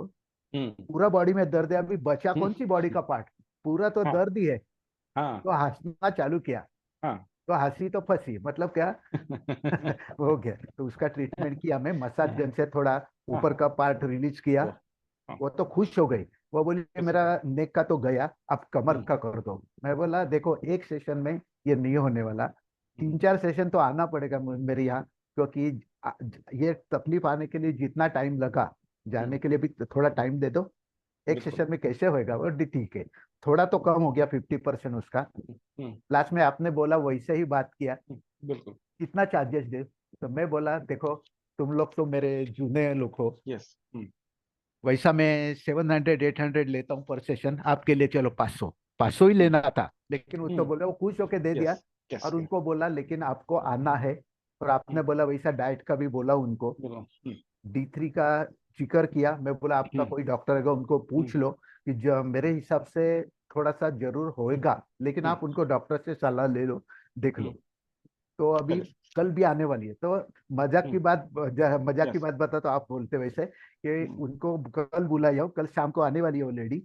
हम्म। पूरा बॉडी में दर्द है, अभी बचा हम्म। कौन सी बॉडी का पार्ट? पूरा तो हाँ दर्द ही है। हाँ तो हंसना चालू किया। हाँ तो हंसी तो फंसी, मतलब क्या हो गया। तो उसका ट्रीटमेंट किया, मैं मसाज गन से थोड़ा हाँ ऊपर का पार्ट रिलीज किया। वो हाँ वो तो खुश हो गई। वो बोली कैसे मेरा नेक का तो गया, अब कमर हम्म, का कर दो। मैं बोला देखो, एक सेशन में ये नहीं होने वाला, हम्म, 3-4 सेशन तो आना पड़ेगा मेरे यहाँ, क्योंकि ये तकलीफ आने के लिए जितना टाइम लगा, जाने हम्म, के लिए भी थोड़ा टाइम दे दो। एक बिल्कुल सेशन में कैसे होएगा? वो ठीक है। थोड़ा तो कम हो गया, 50% उसका। हम्म, लास्ट में आपने बोला वैसे ही बात किया, बिल्कुल कितना चार्जेस दे? तो मैं बोला देखो, तुम लोग तो मेरे जूने लोग हो, यस वैसा मैं 700-800 लेता हूँ पर सेशन, आपके लिए चलो 500 ही लेना था। लेकिन वो तो बोले, वो खुश होके दे यस दिया। और कैसे उनको बोला लेकिन आपको आना है। और आपने बोला वैसा डाइट का भी बोला उनको, बिल्कुल D3 का जिक्र किया। मैं बोला आपका हम्म, कोई डॉक्टर है उनको हम्म, पूछ लो, कि जो मेरे हिसाब से थोड़ा सा जरूर होएगा, लेकिन हम्म, आप उनको डॉक्टर से सलाह ले लो, देख लो। हम्म, तो अभी करेक्ट कल भी आने वाली है। तो हम्म, मजाक की यस बात बता, तो आप बोलते वैसे कि उनको कल बुलाया हो, कल शाम को आने वाली है वो लेडी।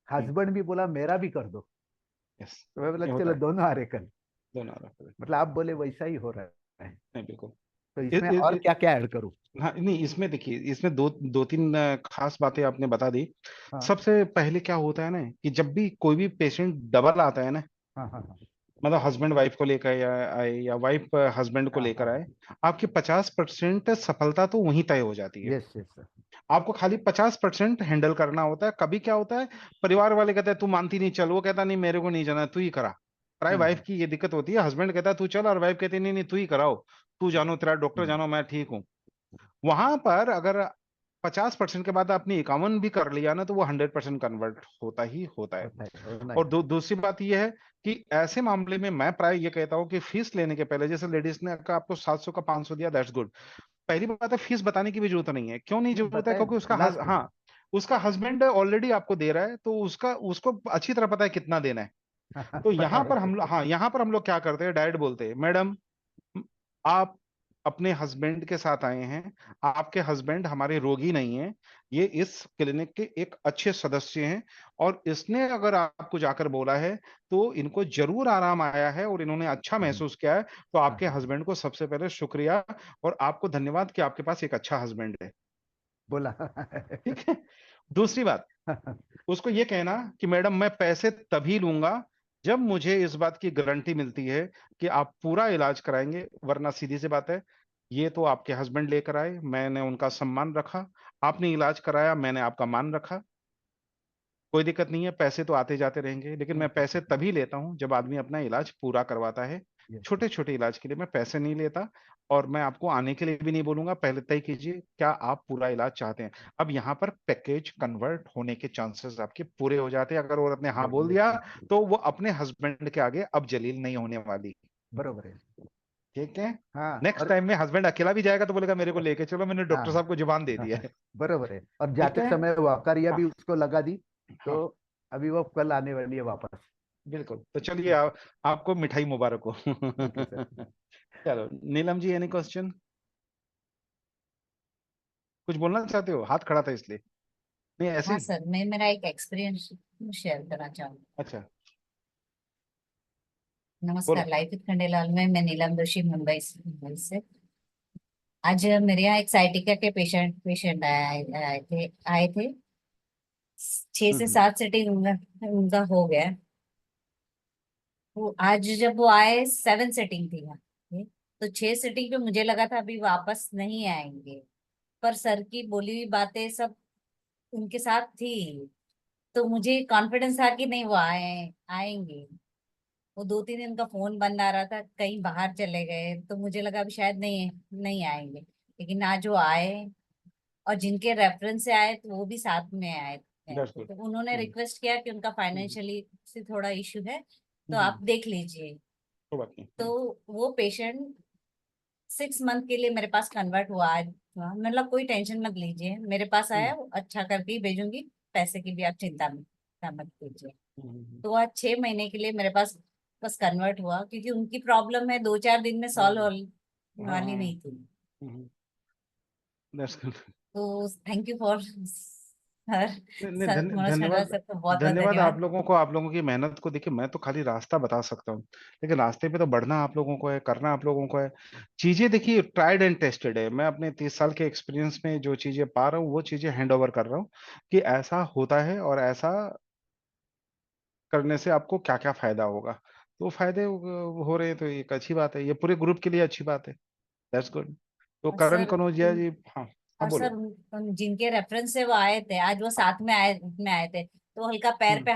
हस्बैंड भी बोला मेरा भी कर दो। यस तो मैं बोला ये होता चलो है दोनों आ रहे कल। दोनों आ रहा है मतलब आप बोले वैसा ही हो रहा है। नहीं बिल्कुल तो इ, इसमें इ, और इ, क्या क्या ऐड करूँ? हाँ नहीं इसमें देखिए इसमें दो दो तीन खास बातें आपने बता दी। हाँ सबसे पहले क्या होता है ना कि जब भी कोई भी पेशेंट डबल आता है ना हाँ हाँ हाँ मतलब हस्बैंड वाइफ को लेकर या आए या वाइफ हस्बैंड को हाँ लेकर हाँ आए आपकी 50% सफलता तो वहीं तय हो जाती है। यस यस आपको खाली 50% हैंडल करना होता है। कभी क्या होता है परिवार वाले कहते हैं तू मानती नहीं चल वो कहता नहीं मेरे को नहीं जाना तू ही करा। प्राय वाइफ हाँ की ये दिक्कत होती है हस्बैंड कहता है तू चल और वाइफ कहती है नहीं नहीं तू ही कराओ तू जानो तेरा डॉक्टर हम्म, जानो मैं ठीक हूँ। वहां पर अगर 50% के बाद आपने 51 भी कर लिया ना तो वो 100% कन्वर्ट होता ही होता है। होता है, होना ही और है। दूसरी बात यह है कि ऐसे मामले में मैं प्राय ये कहता हूँ कि फीस लेने के पहले जैसे लेडीज ने कहा आपको 700 का 500 दिया दैट्स गुड। पहली बात है फीस बताने की भी जरूरत नहीं है। क्यों नहीं नहीं जरूरत है बताए क्योंकि उसका लास्ट में। हाँ उसका हस्बैंड ऑलरेडी आपको दे रहा है तो उसका उसको अच्छी तरह पता है कितना देना है। तो पता यहाँ पर है। हम लोग हाँ यहाँ पर हम लोग क्या करते हैं डायरेक्ट बोलते हैं मैडम आप अपने हस्बैंड के साथ आए हैं। आपके हस्बैंड हमारे रोगी नहीं हैं। ये इस क्लिनिक के एक अच्छे सदस्य हैं और इसने अगर आपको जाकर बोला है तो इनको जरूर आराम आया है और इन्होंने अच्छा हाँ महसूस किया है। तो हाँ आपके हाँ, हस्बैंड को सबसे पहले शुक्रिया और आपको धन्यवाद कि आपके पास एक अच्छा हस्बैंड है। बोला। ठीक है। दूसरी बात उसको ये कहना कि मैडम मैं पैसे तभी लूंगा जब मुझे इस बात की गारंटी मिलती है कि आप पूरा इलाज कराएंगे वरना सीधी सी बात है ये तो आपके हस्बैंड लेकर आए मैंने उनका सम्मान रखा आपने इलाज कराया मैंने आपका मान रखा। कोई दिक्कत नहीं है पैसे तो आते जाते रहेंगे लेकिन मैं पैसे तभी लेता हूं जब आदमी अपना इलाज पूरा करवाता है। यस छोटे छोटे इलाज के लिए मैं पैसे नहीं लेता और मैं आपको आने के लिए भी नहीं बोलूंगा पहले तय कीजिए क्या आप पूरा इलाज चाहते हैं। अब यहाँ पर पैकेज कन्वर्ट होने के चांसेस आपके पूरे हो जाते हैं अगर औरत ने हाँ बोल यस दिया यस, तो वो अपने हस्बैंड के आगे अब जलील नहीं होने वाली। बरोबर है। ठीक है। हाँ नेक्स्ट और टाइम में हस्बैंड अकेला भी जाएगा तो बोलेगा मेरे को लेके चलो मैंने डॉक्टर हाँ साहब को जुबान दे दिया है। बरोबर है। और ठीक जाते है। समय वाकरिया हाँ भी उसको लगा दी। हाँ तो अभी वो कल आने वाली है वापस। बिल्कुल तो चलिए आपको मिठाई मुबारक हो। Thank you sir. चलो नीलम जी एनी क्वेश्चन कुछ बोलना चाहते हो हाथ खड़ा था इसलिए नहीं ऐसे हाँ ही। सर, मैं मेरा एक एक्सपीरियंस शेयर करना चाहूँगी। अच्छा नमस्कार, बोलो। लाइफ विद खंडेलाल में मैं नीलम जोशी, मुंबई से। आज मेरे यहाँ एक साइटिका के पेशेंट पेशेंट आए थे। 6 से 7 सीटिंग उनका हो गया। वो आज जब वो आए 7 सीटिंग थी यहाँ पे, तो 6 सीटिंग पे मुझे लगा था अभी वापस नहीं आएंगे। पर सर की बोली हुई बातें सब उनके साथ थी, तो मुझे कॉन्फिडेंस था कि नहीं वो आएंगे। वो 2-3 दिन का फोन बंद आ रहा था, कहीं बाहर चले गए, तो मुझे लगा अभी शायद नहीं नहीं आएंगे। लेकिन आज वो आए, और जिनके रेफरेंस से आए तो वो भी साथ में आए थे। That's good. तो उन्होंने रिक्वेस्ट किया कि उनका फाइनेंशियली से थोड़ा इशू है, तो आप कोई देख लीजिए। बात नहीं। तो वो पेशेंट 6 मंथ के लिए मेरे पास कन्वर्ट हुआ आज। मतलब कोई टेंशन मत लीजिए, मेरे पास आया, वो अच्छा करके ही भेजूंगी। पैसे की भी आप चिंता मत कीजिए। हम्म, तो आज 6 महीने के लिए मेरे पास बस कन्वर्ट हुआ, क्योंकि उनकी प्रॉब्लम है 2-4 दिन में सॉल्व हाँ वाली नहीं थी। That's good. तो थैंक यू फॉर और नहीं नहीं, सर मनोज खंडवा धन्यवाद। सर को बहुत बहुत धन्यवाद धन्यवाद। आप लोगों की मेहनत को। देखिए, मैं तो खाली रास्ता बता सकता हूँ, लेकिन रास्ते पे तो बढ़ना आप लोगों को है, करना आप लोगों को है। चीजें देखिए ट्राइड एंड टेस्टेड है। मैं अपने 30 साल के एक्सपीरियंस में जो चीजें पा रहा हूँ वो चीजें हैंड ओवर कर रहा हूँ कि ऐसा होता है और ऐसा करने से आपको क्या क्या फायदा होगा। तो फायदे हो रहे हैं तो एक अच्छी बात है, ये पूरे ग्रुप के लिए अच्छी बात है। That's good. तो और करण सर कनौजिया जी, हाँ हाँ और सर बोलो। जिनके रेफरेंस से वो आए थे, आज वो साथ में आए थे, तो हल्का पैर हम्म पे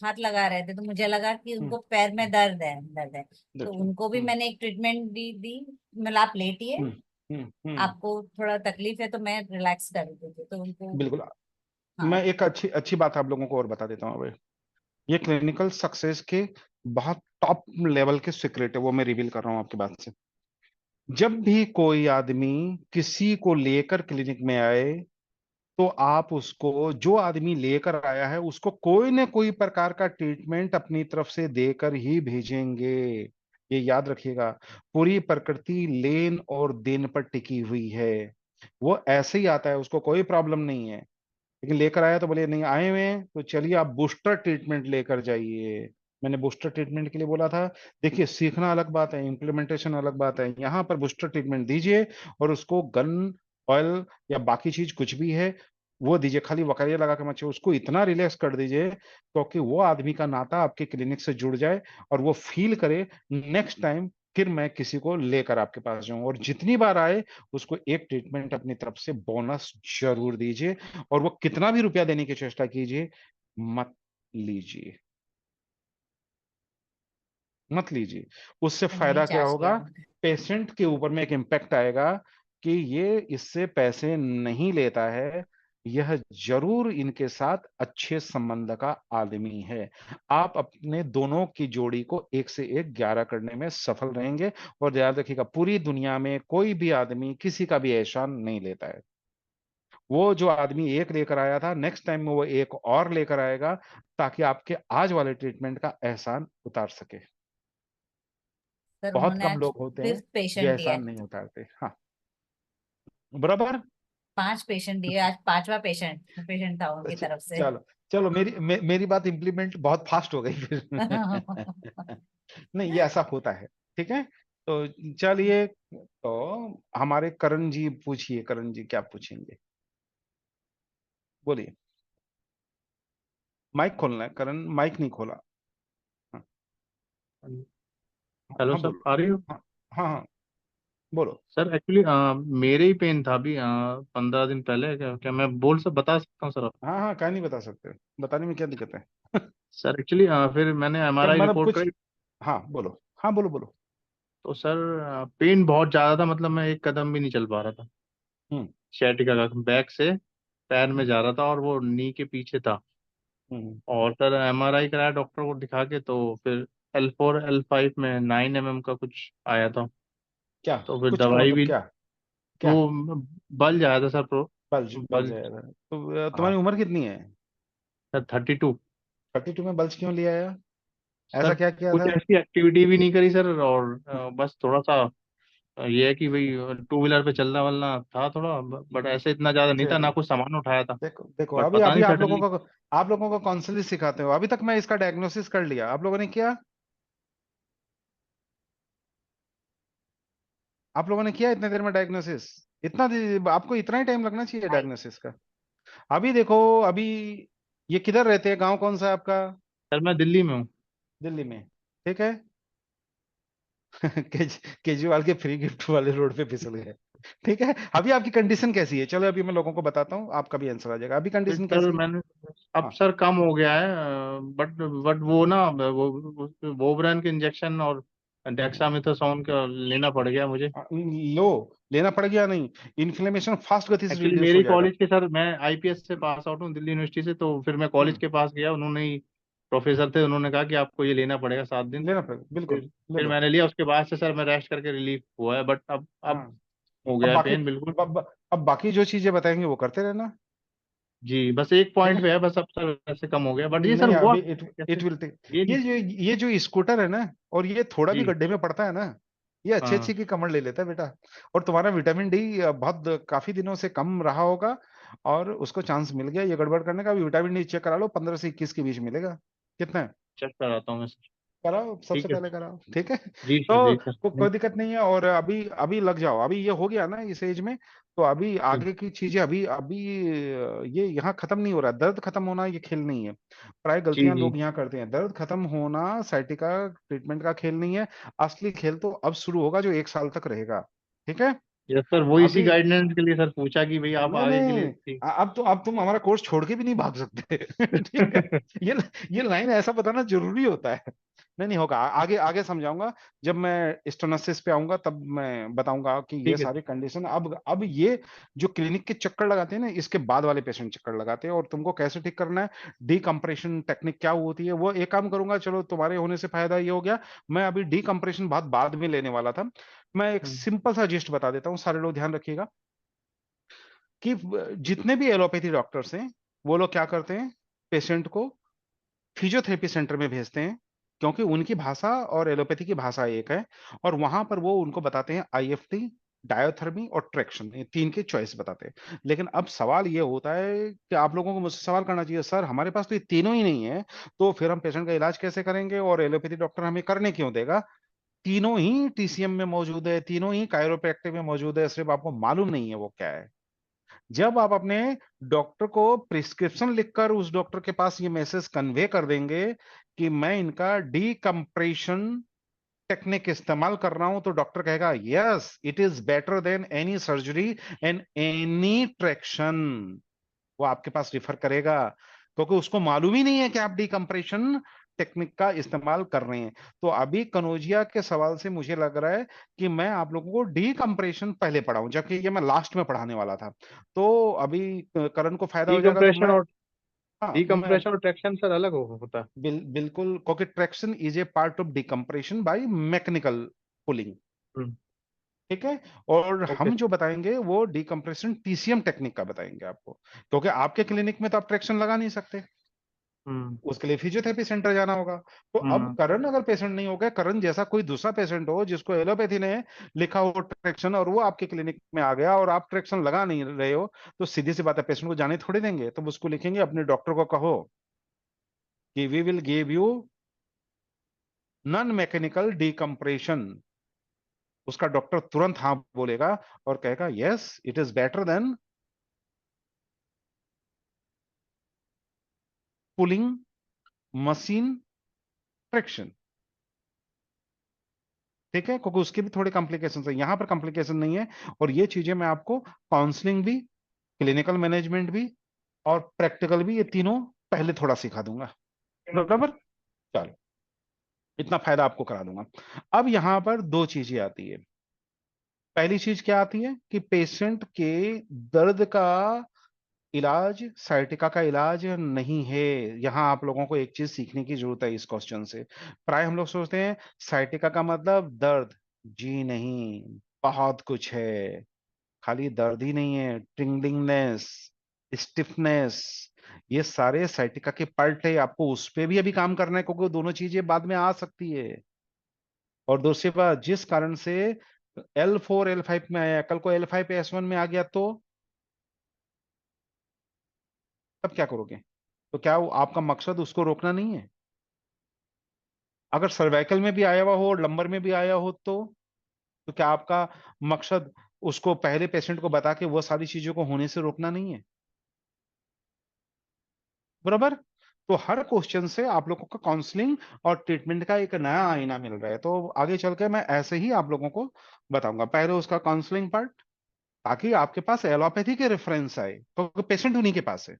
हाथ लगा रहे थे, तो मुझे लगा कि हम्म उनको पैर में दर्द है। तो देखिए। उनको भी मैंने एक ट्रीटमेंट दी, मतलब आप लेटिए, हम्म हम्म आपको थोड़ा तकलीफ है, तो मैं रिलैक्स कर देती थी, तो उनको। बिल्कुल। हाँ मैं एक अच्छी अच्छी बात आप लोगों को और बता देता हूँ अभी। ये क्लिनिकल सक्सेस के बहुत टॉप लेवल के सीक्रेट है, वो मैं रिवील कर रहा हूँ आपकी बात से। जब भी कोई आदमी किसी को लेकर क्लिनिक में आए, तो आप उसको, जो आदमी लेकर आया है उसको कोई न कोई प्रकार का ट्रीटमेंट अपनी तरफ से देकर ही भेजेंगे। ये याद रखिएगा। पूरी प्रकृति लेन और देन पर टिकी हुई है। वो ऐसे ही आता है, उसको कोई प्रॉब्लम नहीं है, लेकिन लेकर आया तो बोले नहीं आए हुए हैं तो चलिए आप बूस्टर ट्रीटमेंट लेकर जाइए। मैंने बूस्टर ट्रीटमेंट के लिए बोला था। देखिए, सीखना अलग बात है, इम्प्लीमेंटेशन अलग बात है। यहाँ पर बूस्टर ट्रीटमेंट दीजिए और उसको गन ऑयल या बाकी चीज कुछ भी है वो दीजिए, खाली वकारिया लगा के मत छोड़िए, उसको इतना रिलैक्स कर दीजिए क्योंकि वो आदमी का नाता आपके क्लिनिक से जुड़ जाए और वो फील करे नेक्स्ट टाइम फिर मैं किसी को लेकर आपके पास जाऊं। और जितनी बार आए उसको एक ट्रीटमेंट अपनी तरफ से बोनस जरूर दीजिए, और वो कितना भी रुपया देने की चेष्टा कीजिए, मत लीजिए, मत लीजिए। उससे मैं नहीं फायदा क्या चार्ज होगा? किया। पेशेंट के ऊपर में एक इम्पैक्ट आएगा कि ये इससे पैसे नहीं लेता है, यह जरूर इनके साथ अच्छे संबंध का आदमी है। आप अपने दोनों की जोड़ी को 1 से 1 11 करने में सफल रहेंगे। और याद रखिएगा, पूरी दुनिया में कोई भी आदमी किसी का भी एहसान नहीं लेता है। वो जो आदमी एक लेकर आया था, नेक्स्ट टाइम में वो एक और लेकर आएगा ताकि आपके आज वाले ट्रीटमेंट का एहसान उतार सके। सर बहुत उन्होंने कम आज लोग होते हैं 5th जो पेशेंट दिया एहसान है। नहीं उतारते। हाँ, बराबर। 5 पेशेंट दिए, आज 5वां पेशेंट पेशेंट था उनकी तरफ से। चलो चलो, मेरी बात इम्प्लीमेंट बहुत फास्ट हो गई फिर। नहीं, ये ऐसा होता है। ठीक है, तो चलिए, तो हमारे करण जी पूछिए, करण जी क्या पूछेंगे? बोलिए। माइक खोलना है करण, माइक नहीं खोला। हाँ हाँ हेलो हाँ, सर, बोलो। आ रही हो? हाँ हाँ हाँ, बोलो। सर एक्चुअली मेरे ही पेन था अभी 15 दिन पहले। क्या मैं बोल सब बता सकता हूँ सर आप? हाँ हाँ, क्या नहीं बता सकते, बताने में क्या दिक्कत है? सर एक्चुअली फिर मैंने क्या एमआरआई मतलब रिपोर्ट कुछ? कराई। हाँ बोलो, हाँ बोलो बोलो। तो सर पेन बहुत ज़्यादा था, मतलब मैं एक कदम भी नहीं चल पा रहा था। हम्म sciatica का बैक से पैर में हम्म जा रहा था और वो नी के पीछे था। हम्म। और सर एमआरआई कराया डॉक्टर को दिखा के, तो फिर L4 L5 में 9 mm का कुछ आया था। क्या? तो फिर कुछ का दवाई मतलब भी, क्या? क्या? वो बल जाया था सर, प्रो बल्ज बल्ज बल। आया था तो तुम्हारी हाँ उम्र कितनी है? सर 32। 32 में बल्ज क्यों लिया आया? सर ऐसा क्या किया कुछ था? ऐसी एक्टिविटी भी नहीं करी सर, और बस थोड़ा सा ये है कि भाई टू व्हीलर पे चलना वलना था थोड़ा, बट ऐसे इतना ज्यादा नहीं था, ना चलिए, कुछ सामान उठाया था। देखो देखो, बट अभी पता अभी नहीं सडनली। आप लोगों को काउंसलिंग सिखाते हो। अभी तक मैं इसका डायग्नोसिस कर लिया, आप लोगों ने किया? आप लोगों ने किया इतने देर में डायग्नोसिस? आपको इतना ही टाइम लगना चाहिए नहीं डायग्नोसिस का? अभी देखो, अभी ये किधर रहते हैं, गांव कौन सा है आपका? सर मैं दिल्ली में हूँ। दिल्ली में, ठीक है। केजरीवाल के फ्री गिफ्ट वाले रोड पे फिसल गए। ठीक है, अभी आपकी कंडीशन कैसी है? चलो अभी मैं लोगों को बताता हूँ, आपका भी आंसर आ जाएगा। अभी फिर कंडीशन सर कैसी है? मैंने, अब हाँ, सर कम हो गया है, बट वो ना वो ब्रांड के इंजेक्शन और डेक्सामेथासोन का लेना पड़ गया मुझे। लो, लेना पड़ गया नहीं, इन्फ्लेमेशन फास्ट गति से एक्चुअली रिड्यूस हो मेरे जाएगा। कॉलेज के सर, मैं आईपीएस से पास आउट हूँ दिल्ली यूनिवर्सिटी से, तो फिर मैं कॉलेज हम्म के पास गया, उन्होंने ही, प्रोफेसर थे, उन्होंने कहा कि आपको ये लेना पड़ेगा 7 दिन। लेना पड़ेगा, बिल्कुल। फिर ले फिर लो। मैंने लिया, उसके बाद से सर मैं रेस्ट करके रिलीफ हुआ है, बट अब हाँ, हो अब गया है बाकी पेन बिल्कुल। अब बाकी जो चीजें बताएंगे वो करते रहना। जी बस एक ठीक पॉइंट है। पे है, बस अब सर वैसे कम हो गया, बट ये सर नहीं, हुआ अभी इट कैसे? Will take. ये नहीं। ये जो स्कूटर है ना, और ये थोड़ा भी जी। गड्ढे में पड़ता है ना, ये अच्छे हाँ। अच्छे की कमर ले लेता है बेटा। और तुम्हारा विटामिन डी बहुत काफी दिनों से कम रहा होगा, और उसको चांस मिल गया ये गड़बड़ करने का, अभी विटामिन डी चेक करा लो, 15 से 21 के बीच मिलेगा। कितना है? चेक कराता हूँ मैं सर। कराओ, सबसे ठीक है। पहले कराओ, ठीक है। जी तो सर, जी सर। कोई दिक्कत नहीं है। और अभी अभी लग जाओ, अभी ये हो गया ना इस एज में, तो अभी जी आगे की चीजें अभी अभी ये यहाँ खत्म नहीं हो रहा है। दर्द खत्म होना ये खेल नहीं है। प्राय जी गलतियां जी। लोग यहाँ करते हैं। दर्द खत्म होना साइटिका ट्रीटमेंट का खेल नहीं है। असली खेल तो अब शुरू होगा, जो 1 साल तक रहेगा। ठीक है। यस सर, वो इसी अभी गाइडेंस के लिए सर पूछा कि भाई आप नहीं आगे के लिए नहीं, ठीक। अब तो अब तुम हमारा कोर्स छोड़ के भी नहीं भाग सकते। ठीक है। ये ये लाइन ऐसा बताना जरूरी होता है। नहीं नहीं होगा, आगे आगे समझाऊंगा। जब मैं स्टोनोसिस पे आऊंगा तब मैं बताऊंगा कि ये ठीक है। सारी कंडीशन अब ये जो क्लिनिक के चक्कर लगाते हैं ना, इसके बाद वाले पेशेंट चक्कर लगाते हैं। और तुमको कैसे ठीक करना है, डीकम्प्रेशन टेक्निक क्या होती है, वो एक काम करूंगा। चलो, तुम्हारे होने से फायदा ये हो गया। मैं अभी डीकम्प्रेशन बहुत बाद में लेने वाला था। मैं एक हम्म, सिंपल सा जिस्ट बता देता हूँ, सारे लोग ध्यान रखिएगा कि जितने भी एलोपैथी डॉक्टर्स हैं, वो लोग क्या करते हैं, पेशेंट को फिजियोथेरेपी सेंटर में भेजते हैं, क्योंकि उनकी भाषा और एलोपैथी की भाषा एक है। और वहां पर वो उनको बताते हैं आईएफटी, डायोथर्मी और ट्रैक्शन, ये तीन के चॉइस बताते हैं। लेकिन अब सवाल ये होता है कि आप लोगों को मुझसे सवाल करना चाहिए, सर हमारे पास तो ये तीनों ही नहीं है, तो फिर हम पेशेंट का इलाज कैसे करेंगे और एलोपैथी डॉक्टर हमें करने क्यों देगा? तीनों ही टीसीएम में मौजूद है, तीनों ही कायरोप्रैक्टिक में मौजूद है, सिर्फ आपको मालूम नहीं है वो क्या है। जब आप अपने डॉक्टर को प्रिस्क्रिप्शन लिखकर उस डॉक्टर के पास ये मैसेज कन्वे कर देंगे कि मैं इनका डीकम्प्रेशन टेक्निक इस्तेमाल कर रहा हूं, तो डॉक्टर कहेगा yes it is better then any surgery and any traction. वो आपके पास रिफर करेगा, क्योंकि उसको मालूम ही नहीं है कि आप डीकम्प्रेशन टेक्निक का इस्तेमाल कर रहे हैं। तो अभी कनौजिया के सवाल से मुझे लग रहा है कि मैं आप लोगों को डीकम्प्रेशन पहले पढ़ाऊं, जबकि ये मैं लास्ट में पढ़ाने वाला था। तो अभी करण को फायदा हो जाएगा, तो डीकम्प्रेशन मैं, और हाँ मैं डीकम्प्रेशन और ट्रैक्शन सर अलग होता है। बिल्कुल, क्योंकि traction is a part of decompression by mechanical pulling. Hmm, ठीक है। और ओके हम सर। जो बताएंगे वो डीकम्प्रेशन टीसीएम टेक्निक का बताएंगे आपको, क्योंकि आपके क्लिनिक में तो आप ट्रैक्शन लगा नहीं सकते, हम्म उसके लिए फिजियोथेरेपी सेंटर जाना होगा। तो अब हम्म करण अगर पेशेंट नहीं हो गया, करण जैसा कोई दूसरा पेशेंट हो जिसको एलोपैथी ने लिखा हो ट्रैक्शन, और वो आपके क्लिनिक में आ गया और आप ट्रैक्शन लगा नहीं रहे हो, तो सीधी सी बात है, पेशेंट को जाने थोड़ी देंगे। तो उसको लिखेंगे, अपने डॉक्टर को कहो कि we will give you non mechanical decompression. उसका डॉक्टर तुरंत हाँ बोलेगा और कहेगा yes it is better than pulling machine traction. ठीक है, क्योंकि उसके भी थोड़े कॉम्प्लिकेशन है, यहाँ पर कॉम्प्लिकेशन नहीं है। और ये चीजें मैं आपको काउंसलिंग भी, क्लिनिकल मैनेजमेंट भी और प्रैक्टिकल भी, ये तीनों पहले थोड़ा सिखा दूंगा। बराबर। चलो, इतना फायदा आपको करा दूंगा। अब यहाँ पर दो चीजें आती है। पहली चीज क्या आती है कि पेशेंट के दर्द का इलाज साइटिका का इलाज नहीं है। यहाँ आप लोगों को एक चीज सीखने की जरूरत है इस क्वेश्चन से। प्राय हम लोग सोचते हैं साइटिका का मतलब दर्द। जी नहीं, बहुत कुछ है। खाली दर्द ही नहीं है, टिंगलिंगनेस, स्टिफनेस, ये सारे साइटिका के पार्ट है। आपको उस पे भी अभी काम करना है, क्योंकि वो दोनों चीजें बाद में आ सकती है। और दूसरी बात, जिस कारण से L4 L5 में आया, कल को L5 S1 में आ गया, तो तब क्या करोगे? तो क्या वो आपका मकसद उसको रोकना नहीं है? अगर सर्वाइकल में भी आया हुआ हो और लंबर में भी आया हो, तो क्या आपका मकसद उसको पहले पेशेंट को बता के वो सारी चीजों को होने से रोकना नहीं है? बराबर। तो हर क्वेश्चन से आप लोगों का काउंसलिंग और ट्रीटमेंट का एक नया आईना मिल रहा है। तो आगे चल के मैं ऐसे ही आप लोगों को बताऊंगा, पहले उसका काउंसलिंग पार्ट, ताकि आपके पास एलोपैथी के रेफरेंस आए, क्योंकि पेशेंट उन्हीं के पास है।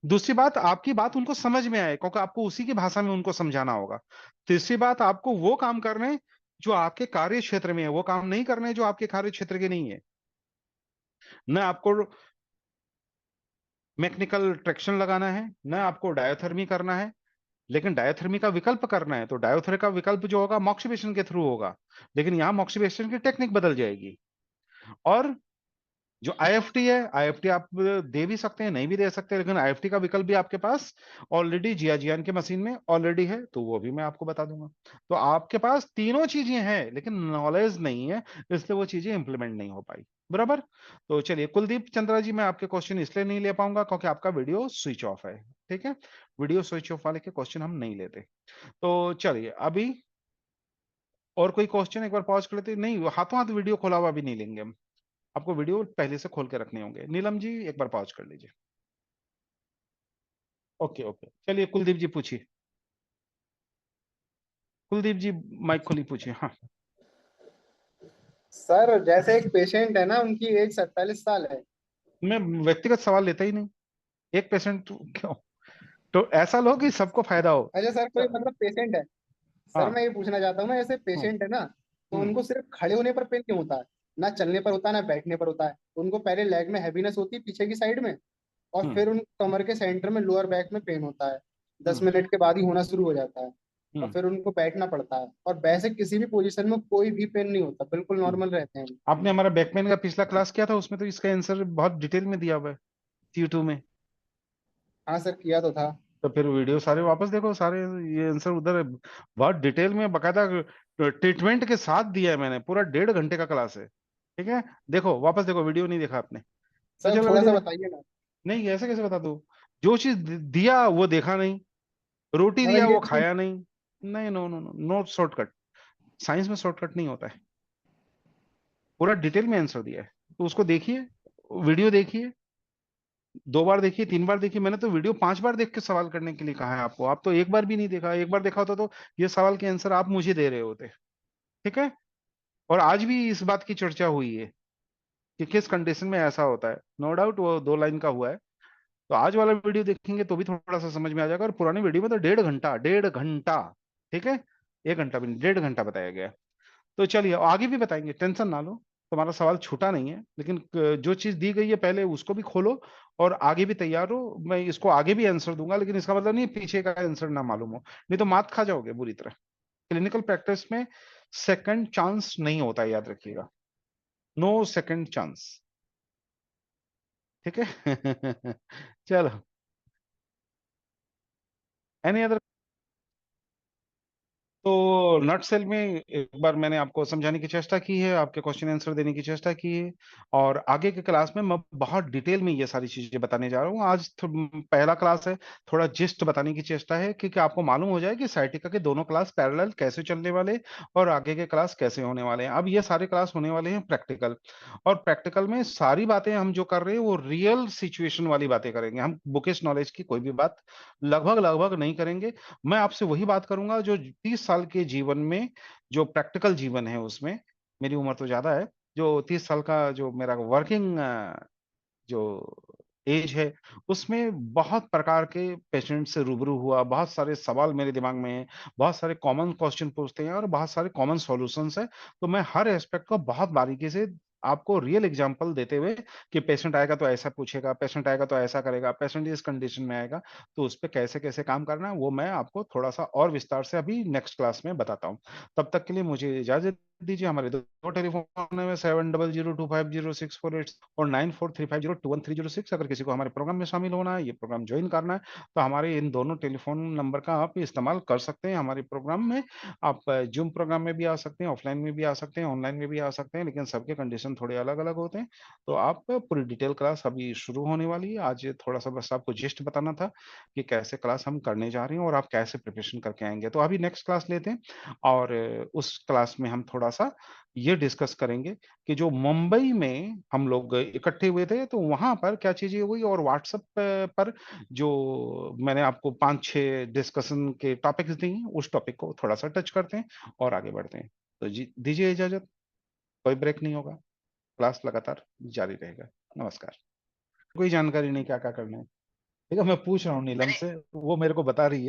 दूसरी बात, आपकी बात उनको समझ में आए, क्योंकि आपको उसी की भाषा में उनको समझाना होगा। तीसरी बात, आपको वो काम करने हैं जो आपके कार्य क्षेत्र में है, वो काम नहीं करने हैं जो आपके कार्य क्षेत्र के नहीं है। न आपको मैकेनिकल ट्रैक्शन लगाना है, न आपको डायोथर्मी करना है। लेकिन डायोथर्मी का विकल्प करना है, तो डायोथर्मी का विकल्प जो होगा मॉक्सिबेशन के थ्रू होगा। लेकिन यहाँ मॉक्सिबेशन की टेक्निक बदल जाएगी। और जो आईएफटी है, आईएफटी आप दे भी सकते हैं, नहीं भी दे सकते, लेकिन आईएफटी का विकल्प भी आपके पास ऑलरेडी जियाजियान के मशीन में ऑलरेडी है, तो वो भी मैं आपको बता दूंगा। तो आपके पास तीनों चीजें हैं लेकिन नॉलेज नहीं है, इसलिए वो चीजें इंप्लीमेंट नहीं हो पाई। बराबर। तो चलिए कुलदीप चंद्रा जी, मैं आपके क्वेश्चन इसलिए नहीं ले पाऊंगा क्योंकि आपका वीडियो स्विच ऑफ है। ठीक है, वीडियो स्विच ऑफ वाले के क्वेश्चन हम नहीं लेते। तो चलिए अभी और कोई क्वेश्चन एक बार पॉज कर लेते, नहीं हाथों हाथ वीडियो खोला हुआ भी नहीं लेंगे हम, आपको वीडियो पहले से खोल के रखने होंगे। नीलम जी एक बार पॉज कर लीजिए। ओके ओके, चलिए कुलदीप जी पूछिए। कुलदीप जी माइक खोली, पूछिए। हाँ। सर जैसे एक पेशेंट है ना, उनकी एज 47 साल है। मैं व्यक्तिगत सवाल लेता ही नहीं, एक पेशेंट क्यों, तो ऐसा लो कि सबको फायदा हो। अच्छा सर, कोई मतलब पेशेंट है। सर हाँ। मैं ये पूछना चाहता हूँ ना, जैसे हम्म। पेशेंट है ना, तो हम्म। उनको सिर्फ खड़े होने पर पेन क्यों होता है? ना चलने पर होता है ना बैठने पर होता है। उनको पहले लेग में हैवीनेस होती है पीछे की साइड में, और हम्म। फिर उन कमर के सेंटर में लोअर बैक में पेन होता है। दस हम्म। मिनट के बाद ही होना शुरू हो जाता है। और हम्म। फिर उनको बैठना पड़ता है, और वैसे किसी भी पोजीशन में कोई भी पेन नहीं होता, बिल्कुल हम्म। नॉर्मल रहते हैं। आपने हमारा बैकपेन का पिछला क्लास किया था, उसमें तो इसका आंसर बहुत डिटेल में दिया हुआ है Q2 में। हाँ सर, किया तो था। तो फिर वीडियो सारे वापस देखो, सारे ये आंसर उधर है। बहुत डिटेल में बकायदा ट्रीटमेंट के साथ दिया है मैंने, पूरा 1.5 घंटे का क्लास है। ठीक है, देखो वापस देखो, वीडियो नहीं देखा आपने तो सर चलो थोड़ा सा वीडियो। बताइए ना। नहीं ऐसे कैसे बता दूं, जो चीज दिया वो देखा नहीं, रोटी दिया मतलब ये वो चीज। खाया नहीं। नहीं, no no no, no shortcut, science में शॉर्टकट नहीं होता है, पूरा डिटेल में आंसर दिया है। तो उसको देखिए, वीडियो देखिए, 2 बार देखिए, 3 बार देखिए, मैंने तो वीडियो 5 बार देख के सवाल करने के लिए कहा है आपको, आप तो एक बार भी नहीं देखा, एक बार देखा होता तो ये सवाल के आंसर आप मुझे दे रहे होते। ठीक है, और आज भी इस बात की चर्चा हुई है कि किस कंडीशन में ऐसा होता है, नो डाउट वो 2 लाइन का हुआ है। तो आज वाला वीडियो देखेंगे तो भी थोड़ा सा समझ में आ जाएगा, और पुरानी वीडियो में तो 1.5 घंटा, 1.5 घंटा, ठीक है, 1 घंटा भी नहीं, 1.5 घंटा बताया गया है। तो चलिए आगे भी बताएंगे, टेंशन ना लो, तुम्हारा सवाल छूटा नहीं है, लेकिन जो चीज दी गई है पहले उसको भी खोलो, और आगे भी तैयार हो, मैं इसको आगे भी आंसर दूंगा, लेकिन इसका मतलब नहीं पीछे का आंसर ना मालूम हो, नहीं तो मात खा जाओगे बुरी तरह। क्लिनिकल प्रैक्टिस में सेकंड चांस नहीं होता है, याद रखिएगा, नो सेकंड चांस। ठीक है चलो, एनी अदर। तो नट सेल में एक बार मैंने आपको समझाने की चेष्टा की है, आपके क्वेश्चन आंसर देने की चेष्टा की है, और आगे के क्लास में मैं बहुत डिटेल में ये सारी चीजें बताने जा रहा हूँ। आज पहला क्लास है, थोड़ा जिस्ट बताने की चेष्टा है क्योंकि आपको मालूम हो जाए कि साइटिका के दोनों क्लास पैरेलल कैसे चलने वाले, और आगे के क्लास कैसे होने वाले हैं। अब ये सारे क्लास होने वाले हैं प्रैक्टिकल, और प्रैक्टिकल में सारी बातें हम जो कर रहे हैं वो रियल सिचुएशन वाली बातें करेंगे, हम बुकिश नॉलेज की कोई भी बात लगभग लगभग नहीं करेंगे। मैं आपसे वही बात करूंगा जो 30 साल के जीवन में, जो प्रैक्टिकल जीवन है उसमें, मेरी उम्र तो ज्यादा है, जो 30 साल का जो मेरा वर्किंग जो एज है, उसमें बहुत प्रकार के पेशेंट से रूबरू हुआ, बहुत सारे सवाल मेरे दिमाग में हैं, बहुत सारे कॉमन क्वेश्चन पूछते हैं और बहुत सारे कॉमन सॉल्यूशंस है। तो मैं हर एस्पेक्ट को बहुत बारीकी से आपको रियल एग्जांपल देते हुए, कि पेशेंट आएगा तो ऐसा पूछेगा, पेशेंट आएगा तो ऐसा करेगा, पेशेंट इस कंडीशन में आएगा तो उस पर कैसे कैसे काम करना है, वो मैं आपको थोड़ा सा और विस्तार से अभी नेक्स्ट क्लास में बताता हूँ। तब तक के लिए मुझे इजाजत दीजिए। हमारे दो टेलीफोन है, 70025064 और 9435021306। अगर किसी को हमारे प्रोग्राम में शामिल होना है, ये प्रोग्राम ज्वाइन करना है, तो हमारे इन दोनों टेलीफोन नंबर का आप इस्तेमाल कर सकते हैं हमारे प्रोग्राम में। आप जूम प्रोग्राम में भी आ सकते हैं, ऑफलाइन में भी आ सकते हैं, ऑनलाइन में भी आ सकते हैं, लेकिन सबके कंडीशन थोड़े अलग अलग होते हैं। तो आप पूरी डिटेल क्लास अभी शुरू होने वाली है। आज थोड़ा सा बस आपको जिस्ट बताना था कि कैसे क्लास हम करने जा रहे हैं और आप कैसे प्रिपरेशन करके आएंगे। तो अभी नेक्स्ट क्लास लेते हैं, और उस क्लास में हम थोड़ा सा ये डिस्कस करेंगे कि जो मुंबई में हम लोग इकट्ठे हुए थे तो वहां पर क्या चीजें हुई, और व्हाट्सएप पर जो मैंने आपको 5-6 डिस्कशन के टॉपिक्स दी हैं, उस टॉपिक को थोड़ा सा टच करते हैं और आगे बढ़ते हैं। तो जी दीजिए इजाजत, कोई ब्रेक नहीं होगा, क्लास लगातार जारी रहेगा। नमस्कार। कोई जानकारी नहीं क्या क्या करना है, ठीक है, मैं पूछ रहा हूँ नीलम से, वो मेरे को बता रही है